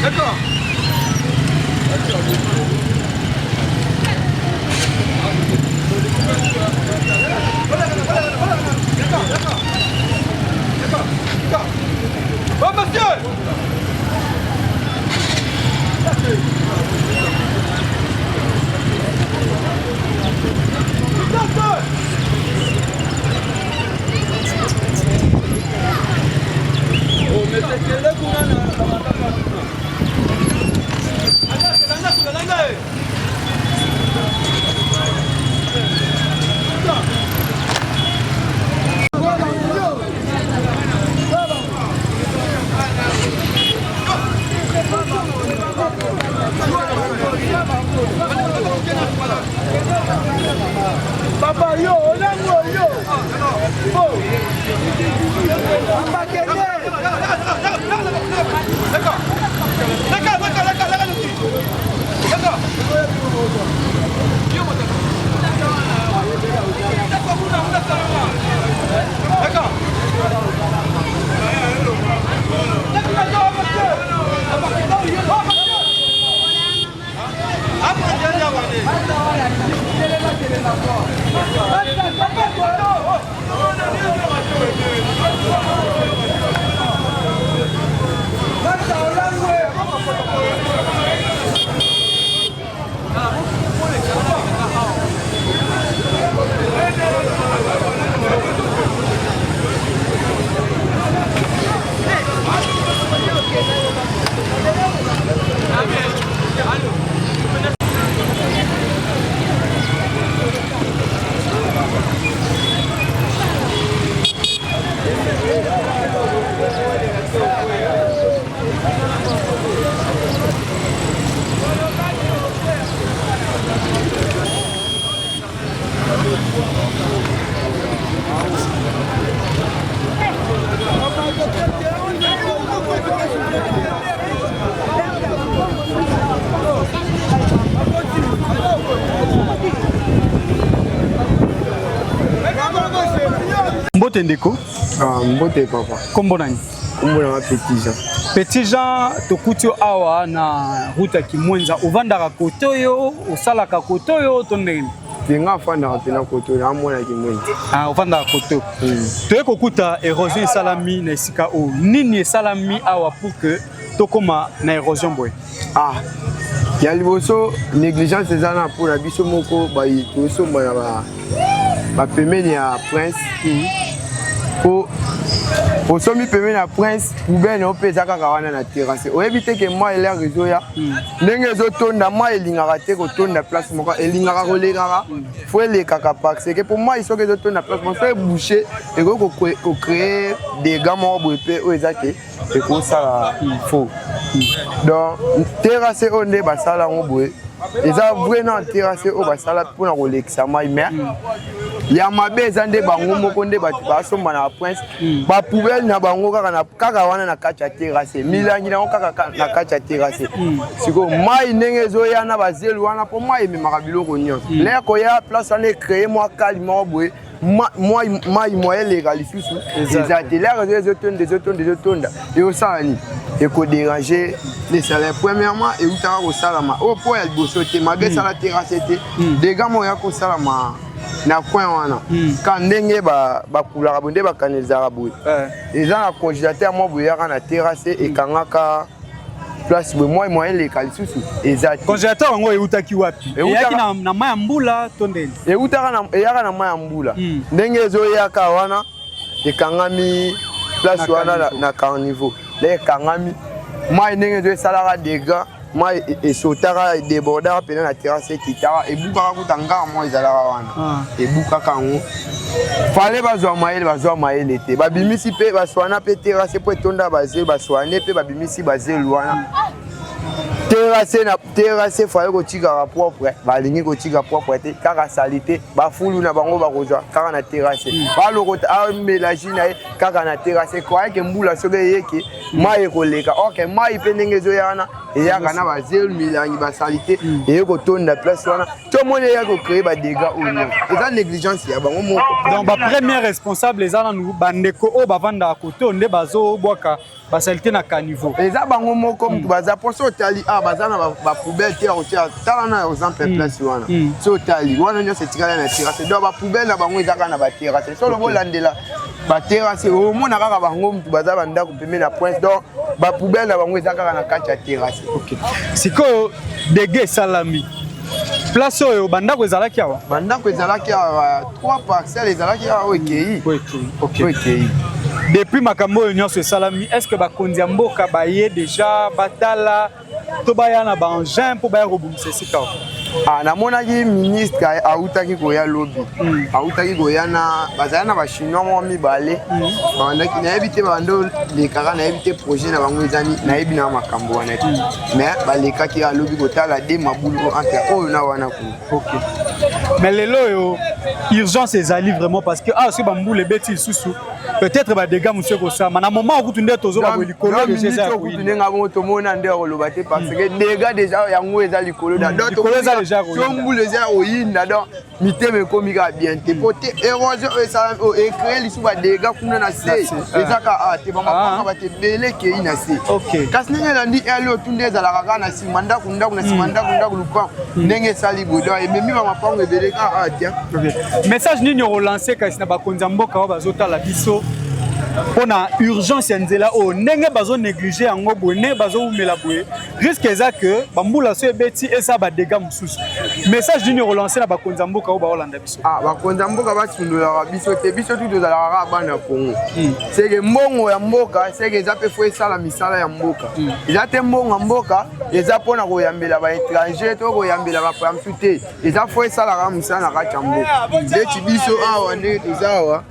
D'accord. Bon, monsieur. Papa yo, yo. Mbote ndeko? Mbote papa. Kombo nani? Kombo na Petit Jean. Petit Jean, tokutio awa na route Kimwenza. Ovandaka kotoyo, osalaka kotoyo tondeni. Tinga fanda pena kotoyo amona Kimwenza. Ah, ovandaka kotoyo. Toye kokuta érosion salami na esika o. Nini salami awa pour que tokoma na érosion boy. Ah. Ya liboso négligence ezana pour la biso moko ba itoso ba pemeni ya prince. Au sommet pemeni ya prince poubelle no pesa kaka wana na terrasse. Oyebite ke moi ele réseau ya ndenge ezotonda moi elingaka te kotonda place moko elingaka kolekaka faut elekaka parce que pour moi isoki ezotonda place moko faut boucher et ko créer des gars moko boye pe o ezake et ko sala faux. Donc terrasse onde basala ngo boye eza vraiment terrasse o basala pona kolekisa mai mais ya mabe eza nde bango moko nde bato basomba na prince ba poubelle na bango kaka wana na kati ya terrasse milangi nango kaka na kati ya terrasse siko mai ndenge ezoya na bazelu wana po mai ememaka biloko nyonso lere koya place wana ecreye mwa kali moko boye mai moya eleka lisusu eza te lere ezotonda eosala nini ekodéranger les salaires premièrement eutaka kosalama oyo po ya liboso te mabe esala terrasse te dega moya kosalama na coin wana ka ndenge bakulaka bonde bakanelizaka boye eza na congélateur mwa boye yaka na terrasse ekangaka place boye mwa moyen eleka lisusu eza congélateur yango eutaki wapi? Eyaki na mai ya mbula to ndeni? Eyaka na mai ya mbula ndenge ezoyaka wana ekangami place wana na carniveau le ekangami mai ndenge ezoesalaka dégâts mai esotaka débordaka pene na terrasse ekitaka ebukaka kuta ngaka mwa ezalaka wana ebukaka yango fale bazwa mayele te babimisi mpe baswana mpe terrasse mpo etonda bazelu baswane mpe babimisi bazelu wana terrasse fale kotikaka propre balingi kotika propre te kaka sali te bafulu na bango bakozwa kaka na terrasse balokota amélange na ye kaka na terrasse koyeke mbula soki eyeke mai ekoleka ok mai mpe ndenge ezoya wana eyaka na bazelu milangi basali te eye kotonda place wana to moni ya ko créer ba dégâts au niveau eza négligence ya bango moko donc ba premier responsable les ana nous bandeko o bavanda côté onde bazo boka basalite na caniveau eza bango moko mutu baza poso otali baza na ba poubelle te otia tala na exemple place wana so otali wana nyo setikala na terrasse donc ba poubelle na bango eza kana ba terrasse so lo bolandela ba terrasse o mona kaka bango mutu baza banda ko pembe na point donc ba poubelle na bango eza kaka na kati ya terrasse. OK siko dégâts salami place oyo bandako ezalaki awa bandako ezalaki awa 3 parcelles ezalaki awa okei okei depuis makambo oyo nyonso esalami est-ce que bakonzi ya mboka baye déjà batala to baya na baengin mpo baya kobongisa esika namonaki ministre autaki koya lobi autaki koya na bazali na bachinois moko mibale babandaki nayebi te babando lekaka nayebi te projet na bango ezani nayebi na makambo wana te mais balekaki alobi kotala de mabulu entre oyo na wana kuna. Mais lelo oyo urgence ezali vraiment parce que soki bambula ebeti lisusu peut-être badégâts monsieur kosama na moment okutu nde tozoba likolo okutu ndenge abongo tomona nde akoloba te parce que dégâts déjà yango eza likolo na mbula eza oyinda donc mitema ekomi kaka bien te po te érosion ecrée lisusu badégâts kuna na se ezaka te bamapanga bato ebele ekei na se kasi ndenge elandi ali otu nde ezalaka kaka na nsima ndako na nsima ndako lupango ndenge esali boye donc ememi bamapango ebele kaka tia message nini orelancer kasi na bakonzi ya mboka oyo bazotala biso mpona urgence ya nzela oyo ndenge bazonéglige yango boye ndenge bazowumela boye risque eza ke bambula so ebeti eza badégâts mosusu message nini orelancer na bakonzi ya mboka oyo baolanda biso bakonzi ya mboka basundolaka biso te biso tu tozalaka kaka bana ya Congo seke mbongo ya mboka seke eza mpe fo esala misala ya mboka eza te mbongo ya mboka eza mpona koyambela baétranger to koyambela bapamsu te eza fo esalaka misala na kati ya mboka ndeti biso awa ndenge toza awa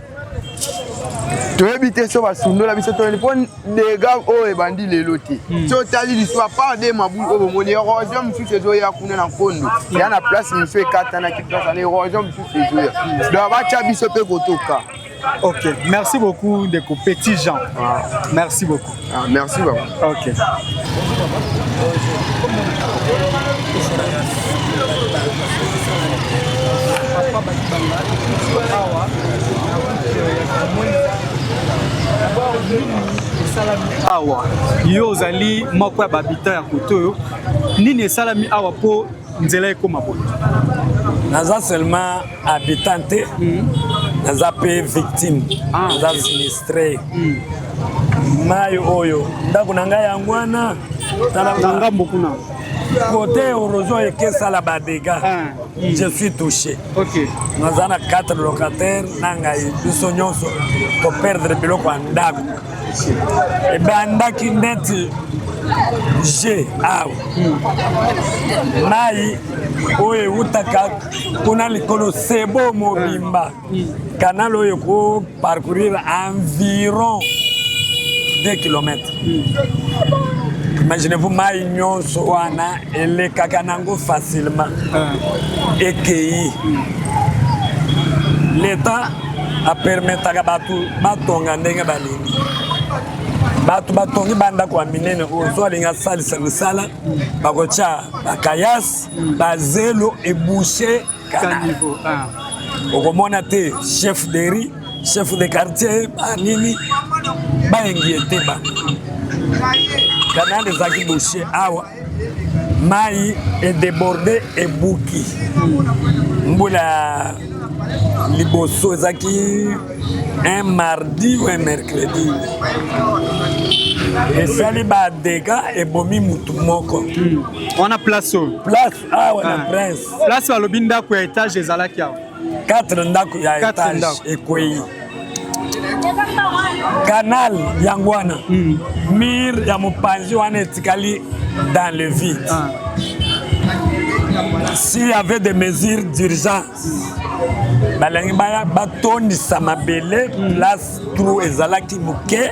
toyebi te so basundola biso toyeni mpo dégâts oyo ebandi lelo te so otali liso apart de mabulu oyo bomoni érosion mosusu ezoya kuna na nkondo eya na place mosusu ekatanaki place ana érosion mosusu ezoya donc batya biso mpe kotoka. OK, merci beaucoup Ndeko Petit Jean. Merci beaucoup. Merci beaucoup. OK. Awa yo ozali moko ya babita ya kote oyo nini esalami awa mpo nzela ekoma boye naza seulement habitant te naza mpe victime naza sinistre mai oyo ndako na ngai yango wana na ngambo kuna côté érosion ekesala badégâts je suis touché. naza na 4 locataires na ngai biso nyonso koperdre biloko ya ndako ebandaki ndeti je awa mai oyo eutaka kuna likolo sebo mobimba canal oyo ekoparcourir environ 2 kilomètres. Imaginez-vous mai nyonso wana elekaka nango facilement ekei l'État apermetaka bato batonga ndenge balingi bato batongi bandako ya minene oyo so alingi asalisa misala bakotya bakayasi bazelo ebouche canal okomona te chef de riz chef de quartier banini baingiete ba canal ezalaki bouche awa mai edéborde ebuki mbula liboso ezalaki un mardi ou un mercredi esali badégâts ebomi mutu moko wana place oyo awa na prince place balobi ndako ya étage ezalaki awa 4 ndako ya étage ekwei canal yango wana mur ya mopanzi wana etikali dans le vide s'il y avait des mesures d'urgence balingi baya batondisa mabele place trou ezalaki moke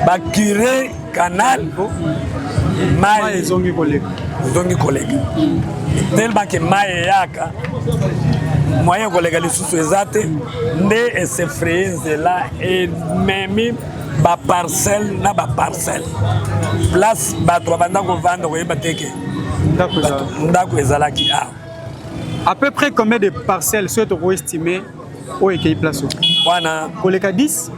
bakure canal mai ezongi koleka tellement ke mai eyaka moyen koleka lisusu eza te nde esefraye nzela ememi baparcelle na baparcelle place bato babanda kovanda koyeba teke ndako ezalaki awa À peu près combien de parcelles souhaitez vous estimer au Ekei Place? Wana pour les cas 10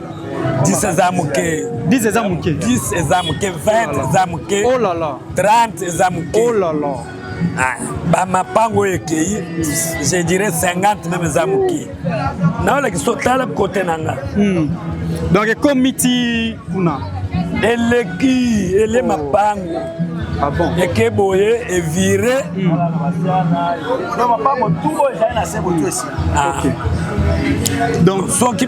ezamuke 10 ezamuke 10 ezamuke 20 ezamuke oh là là 30 ezamuke oh là là ba mapango Ekei je dirais 50 même ezamuke na wala kisotala côté nanga donc comme miti kuna eleki ele mapango ah bon ekeboye evire non mapango tout boye na sebo tout ici OK donc ceux qui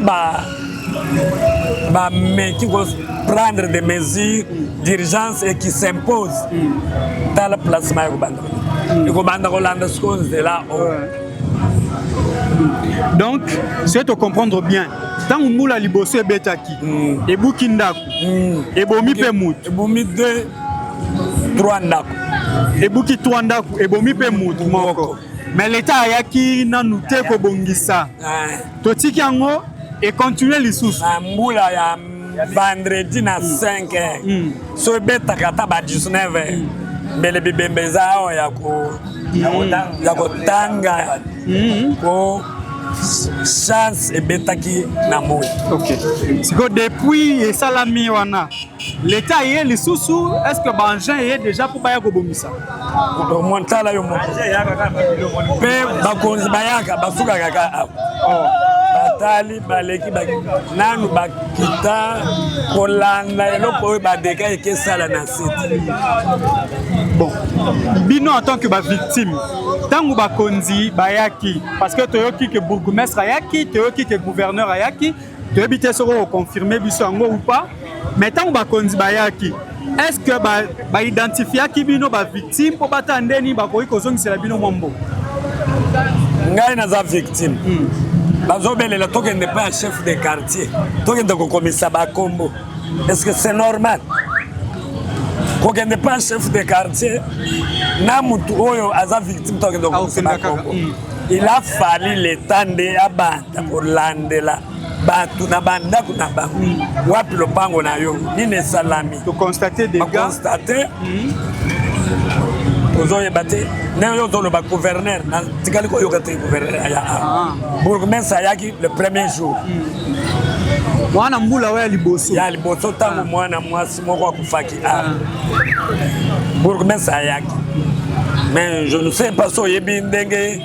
qui vont prendre des mesures d'urgence et qui s'imposent dans le placement de là. Donc, si tu comprendre bien, tant que moula liboso betaki, et bukindaku, et bomi pemut, et bomi 2 3 ndaku, et buki 3 ndaku, et bomi pemut moko. Mais l'État ayaki nanu te ko bongisa. Totiki yango et continuer les sous. Mbula ya vendredi na 5 so beta kata ba 19 mbele bibembe zao ya kotanga ko chance e betaki na moyo. OK. Siko depuis et salami wana l'État yé les sous est-ce que Bangin est déjà pour baya ko bongisa? Ko montala yo moko. Pe bakonzi bayaka basuka kaka. Batali baleki nanu bakita kolanda eloko badeka ekesala na site. Bon, bino en tant que victime, tangu bakonzi bayaki parce que toyoki que bourgmestre ayaki, toyoki que gouverneur ayaki, toyebite soko confirmer biso yango ou pas, mais tangu bakonzi bayaki, est-ce que ba identifiaki bino ba victime po batandeni bakoyi kozongisela bino mwambo? Ngai naza victime. Bazobelela tokende pas chef de quartier, tokende kokomisa bakombo. Est-ce que c'est normal? Kokende pas chef de quartier, na mutu oyo aza victime tokende kokomisa bakombo. Il a fallu le temps de abanda pour landela batu na banda kuna bangu. Wapi lopango na yo? Nine salami. To constater des gars. Constater. Ozoye bate na yo to le gouverneur na tikali ko yo ka gouverneur aya bourgmestre ayaki le premier jour mwana mbula wa liboso ya liboso tango mwana mwasi moko akufaki bourgmestre ayaki mais je ne sais pas so yebi ndenge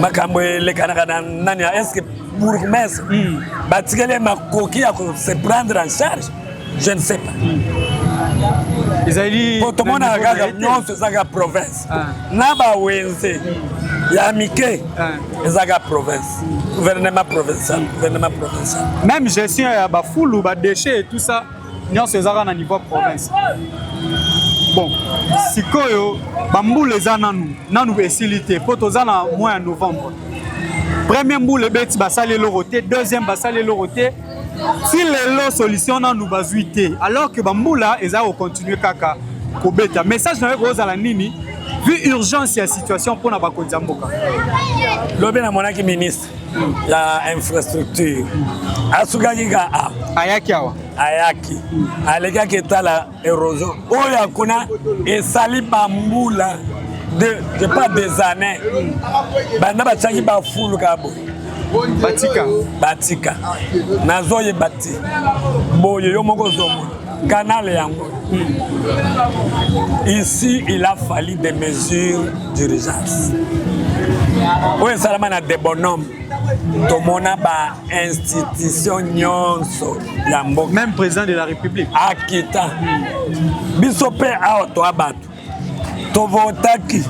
makambo le kana nani est-ce que bourgmestre batikele makoki ya ko se prendre en charge je ne sais pas. Pour tout le monde a la province. Naba wenze ya mike ezaka province. Gouvernement provincial, gouvernement provincial. Même gestion ya ba foulu ba déchets et tout ça, nyon ezaka na niveau province. Bon, sikoyo bamboule eza nanu esilité po tozana mois de novembre. Premier mboule beti basali loroté, deuxième basali loroté. Si les solutions n'ont pas été, alors que Bamboula est à continuer kaka kobeta. Message n'avait pas la nini. Vu urgence et la situation pour na bako Zamboka. Lobe na monaki ministre la infrastructure. Asuka kika ayaki awa. Ayaki. Alega keta la érosion. Oya kuna esali Bamboula de pas des années. Banda bachaki ba fulu kabo. Batika nazoye bati boye yo moko zomo canal yango ici il a fallu des mesures d'urgence oye salama na de bonhomme tomona ba institution nyonso ya mboka même président de la République akita biso pe auto abatu to votaki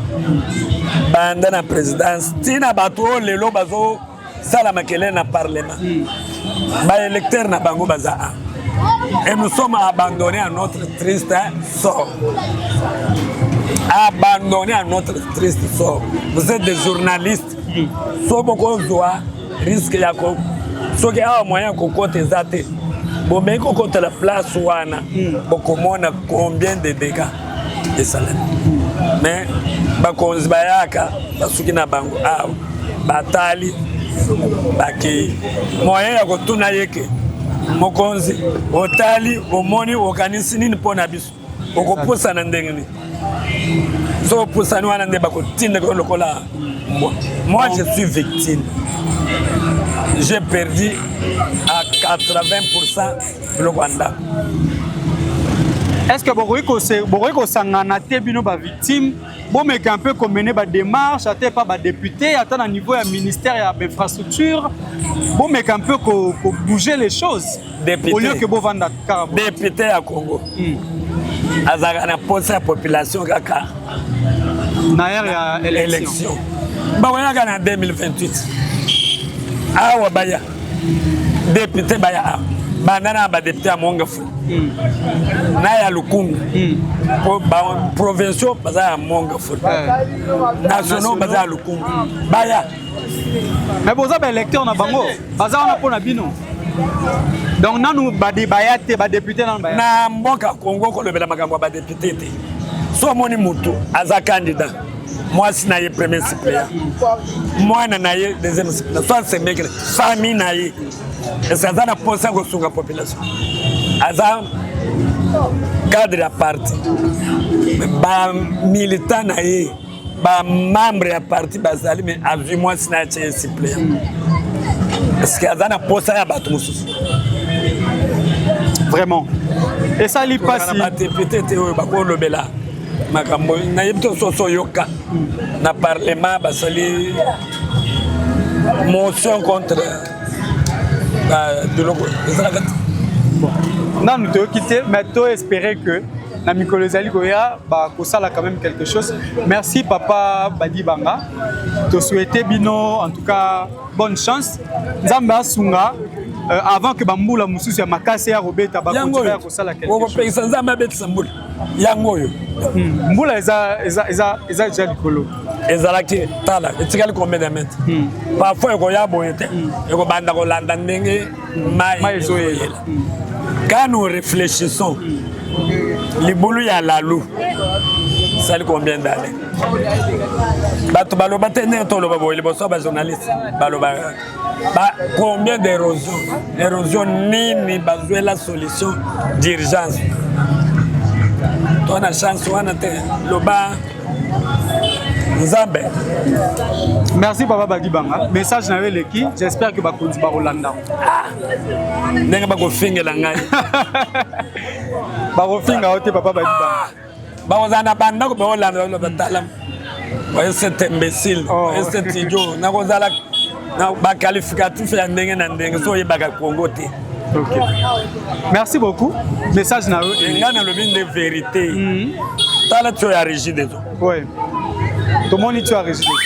banda na présidence tina batu lelo bazo sala makele na parlement ba électeur na bango baza et nous sommes abandonnés à notre triste sort. Abandonnés à notre triste sort. Vous êtes des journalistes. So boko zoa risque ya ko so ke awa moyen ko kote zate bon mais ko kote la place wana boko mona combien de dégâts et salaire mais ba konzi bayaka basuki na bango awa batali baki moyen ya kotuna yeke mokonzi otali omoni okanisi nini pona biso okopusana ndenge ni so opusani wana nde bakotinda ko lokola moi je suis victime. J'ai perdu à 80% le Rwanda. Est-ce que Boriko Sangana te bino ba victime, bon mais un peu comme mener ba démarche, até pas ba député, atteindre un niveau à ministère et à infrastructure, bon mais un peu ko bouger les choses. Député. Au lieu que bo vanda carabo. Député à Congo. Azaka na poste la population kaka. Na ya élection. Ba wana kana 2028. Awa baya. Député baya. Banana ba député à Mongafu. Na ya Lukungu. Provinciaux baza à Mongafu. Nationaux baza à Lukungu. Baya. Mais boza ba électeur na bango. Baza on a pour na bino. Donc nanu ba débayate ba député nan ba. Na mboka Congo ko lebela makambo ba député te. So moni mutu aza candidat. Moi si na ye premier suppléant. Moi na ye deuxième suppléant. Soit c'est mec famille na ye. Et ça a posé à la population. Aza cadre à parti. Ba militant na ye. Ba membre à parti bazali mais à 8 mois si na ye suppléant. Est-ce que Aza na posé à battre mususu? Vraiment. Et ça lui passe. Peut-être le bela. Makambo na yebito soso yoka na parlement basali motion contre de l'eau. Non, nous devons quitter, mais tu espérer que na mikolo ezali koya ba kosala quand même quelque chose. Merci papa Badi Banga. Te souhaiter bino en tout cas bonne chance. Nzambe asunga avant que bambula mususu ya makase ya robeta ba continuer à kosala quelque chose. Ko pesa nzambe abetisa mbula. Yango yo. Mbula eza déjà likolo. Ezalaki tala etikali combien de mètres. Parfois ko ya boyete et ko banda ko landa ndenge mai zoyela. Quand nous réfléchissons libulu ya lalu ça combien d'années? Bato baloba tene to loba boyele boso ba journaliste baloba ba combien d'érosion? Érosion nini bazwe la solution d'urgence. On a chance, on a loba Nzambe. Merci papa Badi Banga. Message na leki, j'espère que bakonzi ba Rolanda. Nenga ba ko fingela ngai. Ba ko finga ote papa Badi Banga. Ba ozana banda ko ba Rolanda lo batalam. Wa cet imbécile, cet idiot, na ko zala na ba qualificatif ya ndenge na ndenge so yebaka Congo te. Ok. Merci beaucoup. Message na eux. Il y a le bin de vérité. Tala tu as régi des autres. Oui. Tout le monde tu as régi des autres.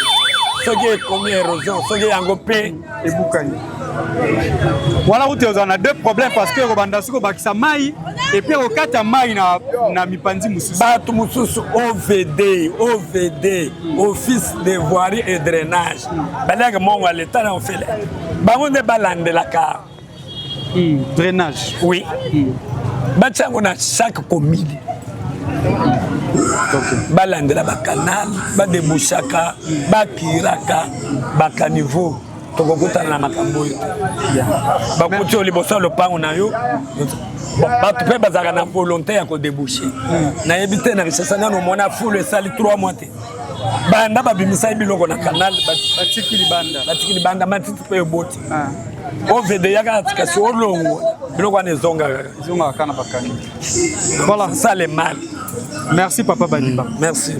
Ce qui est combien érosion, ce qui est engopé et Boukani. Voilà où tu as deux problèmes parce que Robanda Suko bakisa mai et puis au kata mai na mipandi mususu. Batu mususu OVD, Office de voirie et drainage. Balega mon l'état on fait. Bango de balande la car. Drainage. Oui. On a chaque commune. Balande la canal, ba débouchaka, ba kiraka, ba caniveau. Tokokutana na makambo yo. Ba kuti oliboso le pango na yo. Ba tu peux bazaka na volonté ya ko déboucher. Na yebite na richesse na no mona full sali 3 mois te. Banda ba bimisa biloko na canal ba tikili banda matiti pe boti. OVD yaka tikasi olongo biloko ane zonga kana bakani. Voilà, ça les mal. Merci papa Badiba. Merci.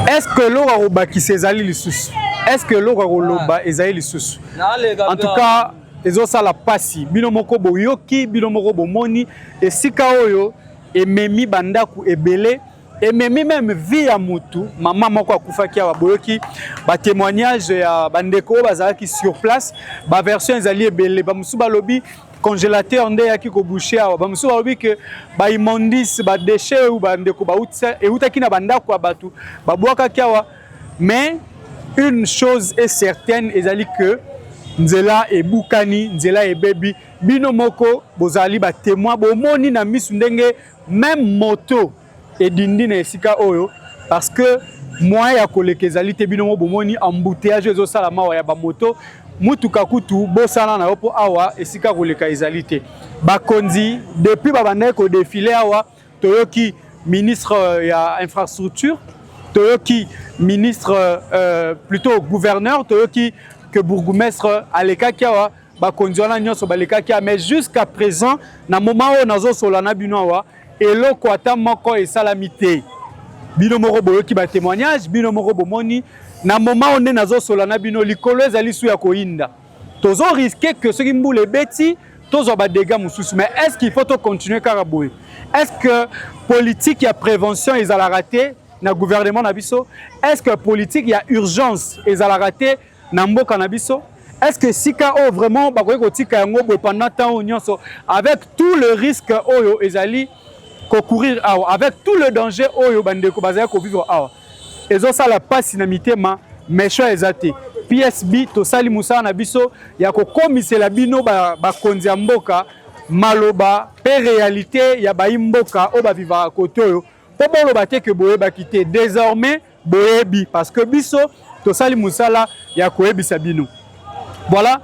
Est-ce que l'eau qui s'est allé les sous? Est-ce que l'eau a les sous? En tout cas, les autres la passi. Binomoko boyoki, binomoko bomoni, et sikaoyo, et memi bandaku et belé, et même vie à mutu, maman moko akufa ki a boyoki, ba témoignage ya bandeko bazaki sur place, ba version ezali belé, ba musu balobi congélateur nde yaki ko boucher awa ba musu balobi que ba immondice ba déchets ou ba ndeko ba utsa et utaki na bandako abatu ba boaka ki awa. Mais une chose est certaine, ezali que nzela e bukani, nzela e bebi, binomoko bozali ba témoin bomoni na misu ndenge même moto et dindi na esika oyo parce que moi ya koleka ezali te binomo bomoni embouteillage ezo sala mawa ya ba moto mutuka kutu bosala na yopo awa esika koleka ezali te bakonzi depuis babandaki ko défiler awa toyoki ministre ya infrastructure toyoki ministre plutôt gouverneur toyoki que bourgmestre alekaki awa bakonzi wana nyonso balekaki mais jusqu'à présent na moment oyo nazo solana bino awa eloko ata moko esalami te bino moko boyoki ba témoignage bino moko bomoni na moment on nazo solana bino likolo ezali su ya koinda tozo risquer que ce qui mboule beti tozo ba dégâts mususu. Mais est-ce qu'il faut continuer karaboui? Est-ce que politique ya prévention ezala raté na gouvernement na biso? Est-ce que politique ya urgence ezala raté na mboka na biso? Est-ce que sika o vraiment bakoki kotika yango boye pendant temps nyonso avec tout le risque oyo ezali courir avec tout le danger oyo bandeko bazaya ko vivre awa ezo sala pasi na mitema méchant ezate PSB to sali musala na biso ya ko komisela bino ba konzi ya mboka maloba pe réalité ya ba mboka o ba vivra côté oyo po bolo ba te que boye ba quitter désormais boyebi parce que biso to sali musala ya ko ebisa bino. Voilà.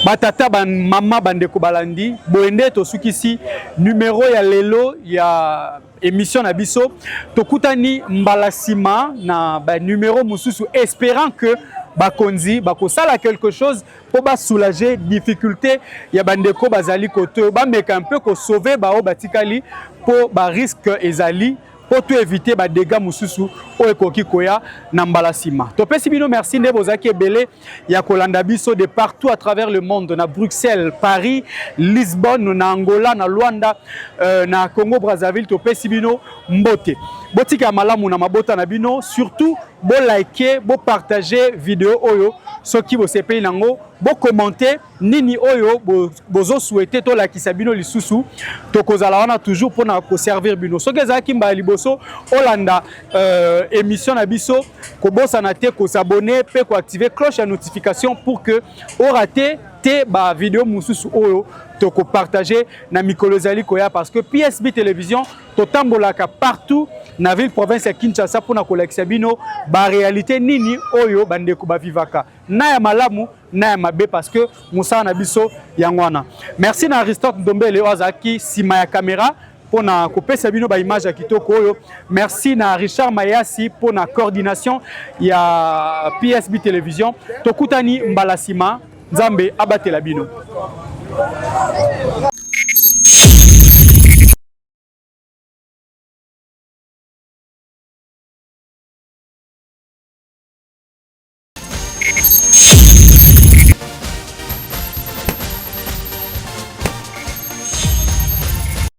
Batata ban mama bandeko balandi boende to sukisi numéro ya lelo ya émission na biso tokutani mbalasima na ba numéro mususu espérant que bakonzi bakosala quelque chose pour ba soulager difficulté ya bandeko bazali koto ba meka un peu ko sauver ba o batikali pour ba risque ezali pour tout éviter ba dégâts mususu o ekoki koya na mbalasima. Topesi bino merci nde bozaki ebele ya kolanda biso de partout à travers le monde na Bruxelles, Paris, Lisbonne, na Angola, na Luanda, na Congo Brazzaville. Topesi bino mbote. Botika malamu na mabota na bino, surtout bo liker, bo partager vidéo oyo soki bo sepeli nango, bo commenter nini oyo bozo souhaiter to la kisabino lisusu tokozala wana toujours pour na ko servir bino. Soki ezaki mba liboso Olanda émission na biso ko bosa na te ko s'abonner pe ko activer cloche de notification pour que o raté te ba vidéo mususu oyo to ko partager na mikolo zali koya parce que PSB télévision to tambolaka partout na ville province ya Kinshasa pour na kolekisa bino ba réalité nini oyo bandeko ba vivaka na ya malamu na ya mabe parce que musana na biso yangwana. Merci na Aristote Ndombele Ozaki sima ya caméra pour na kopesa bino ba image ya kitoko oyo. Merci na Richard Mayasi pour na coordination ya PSB télévision. Tokutani mbalasima Nzambe abatela bino.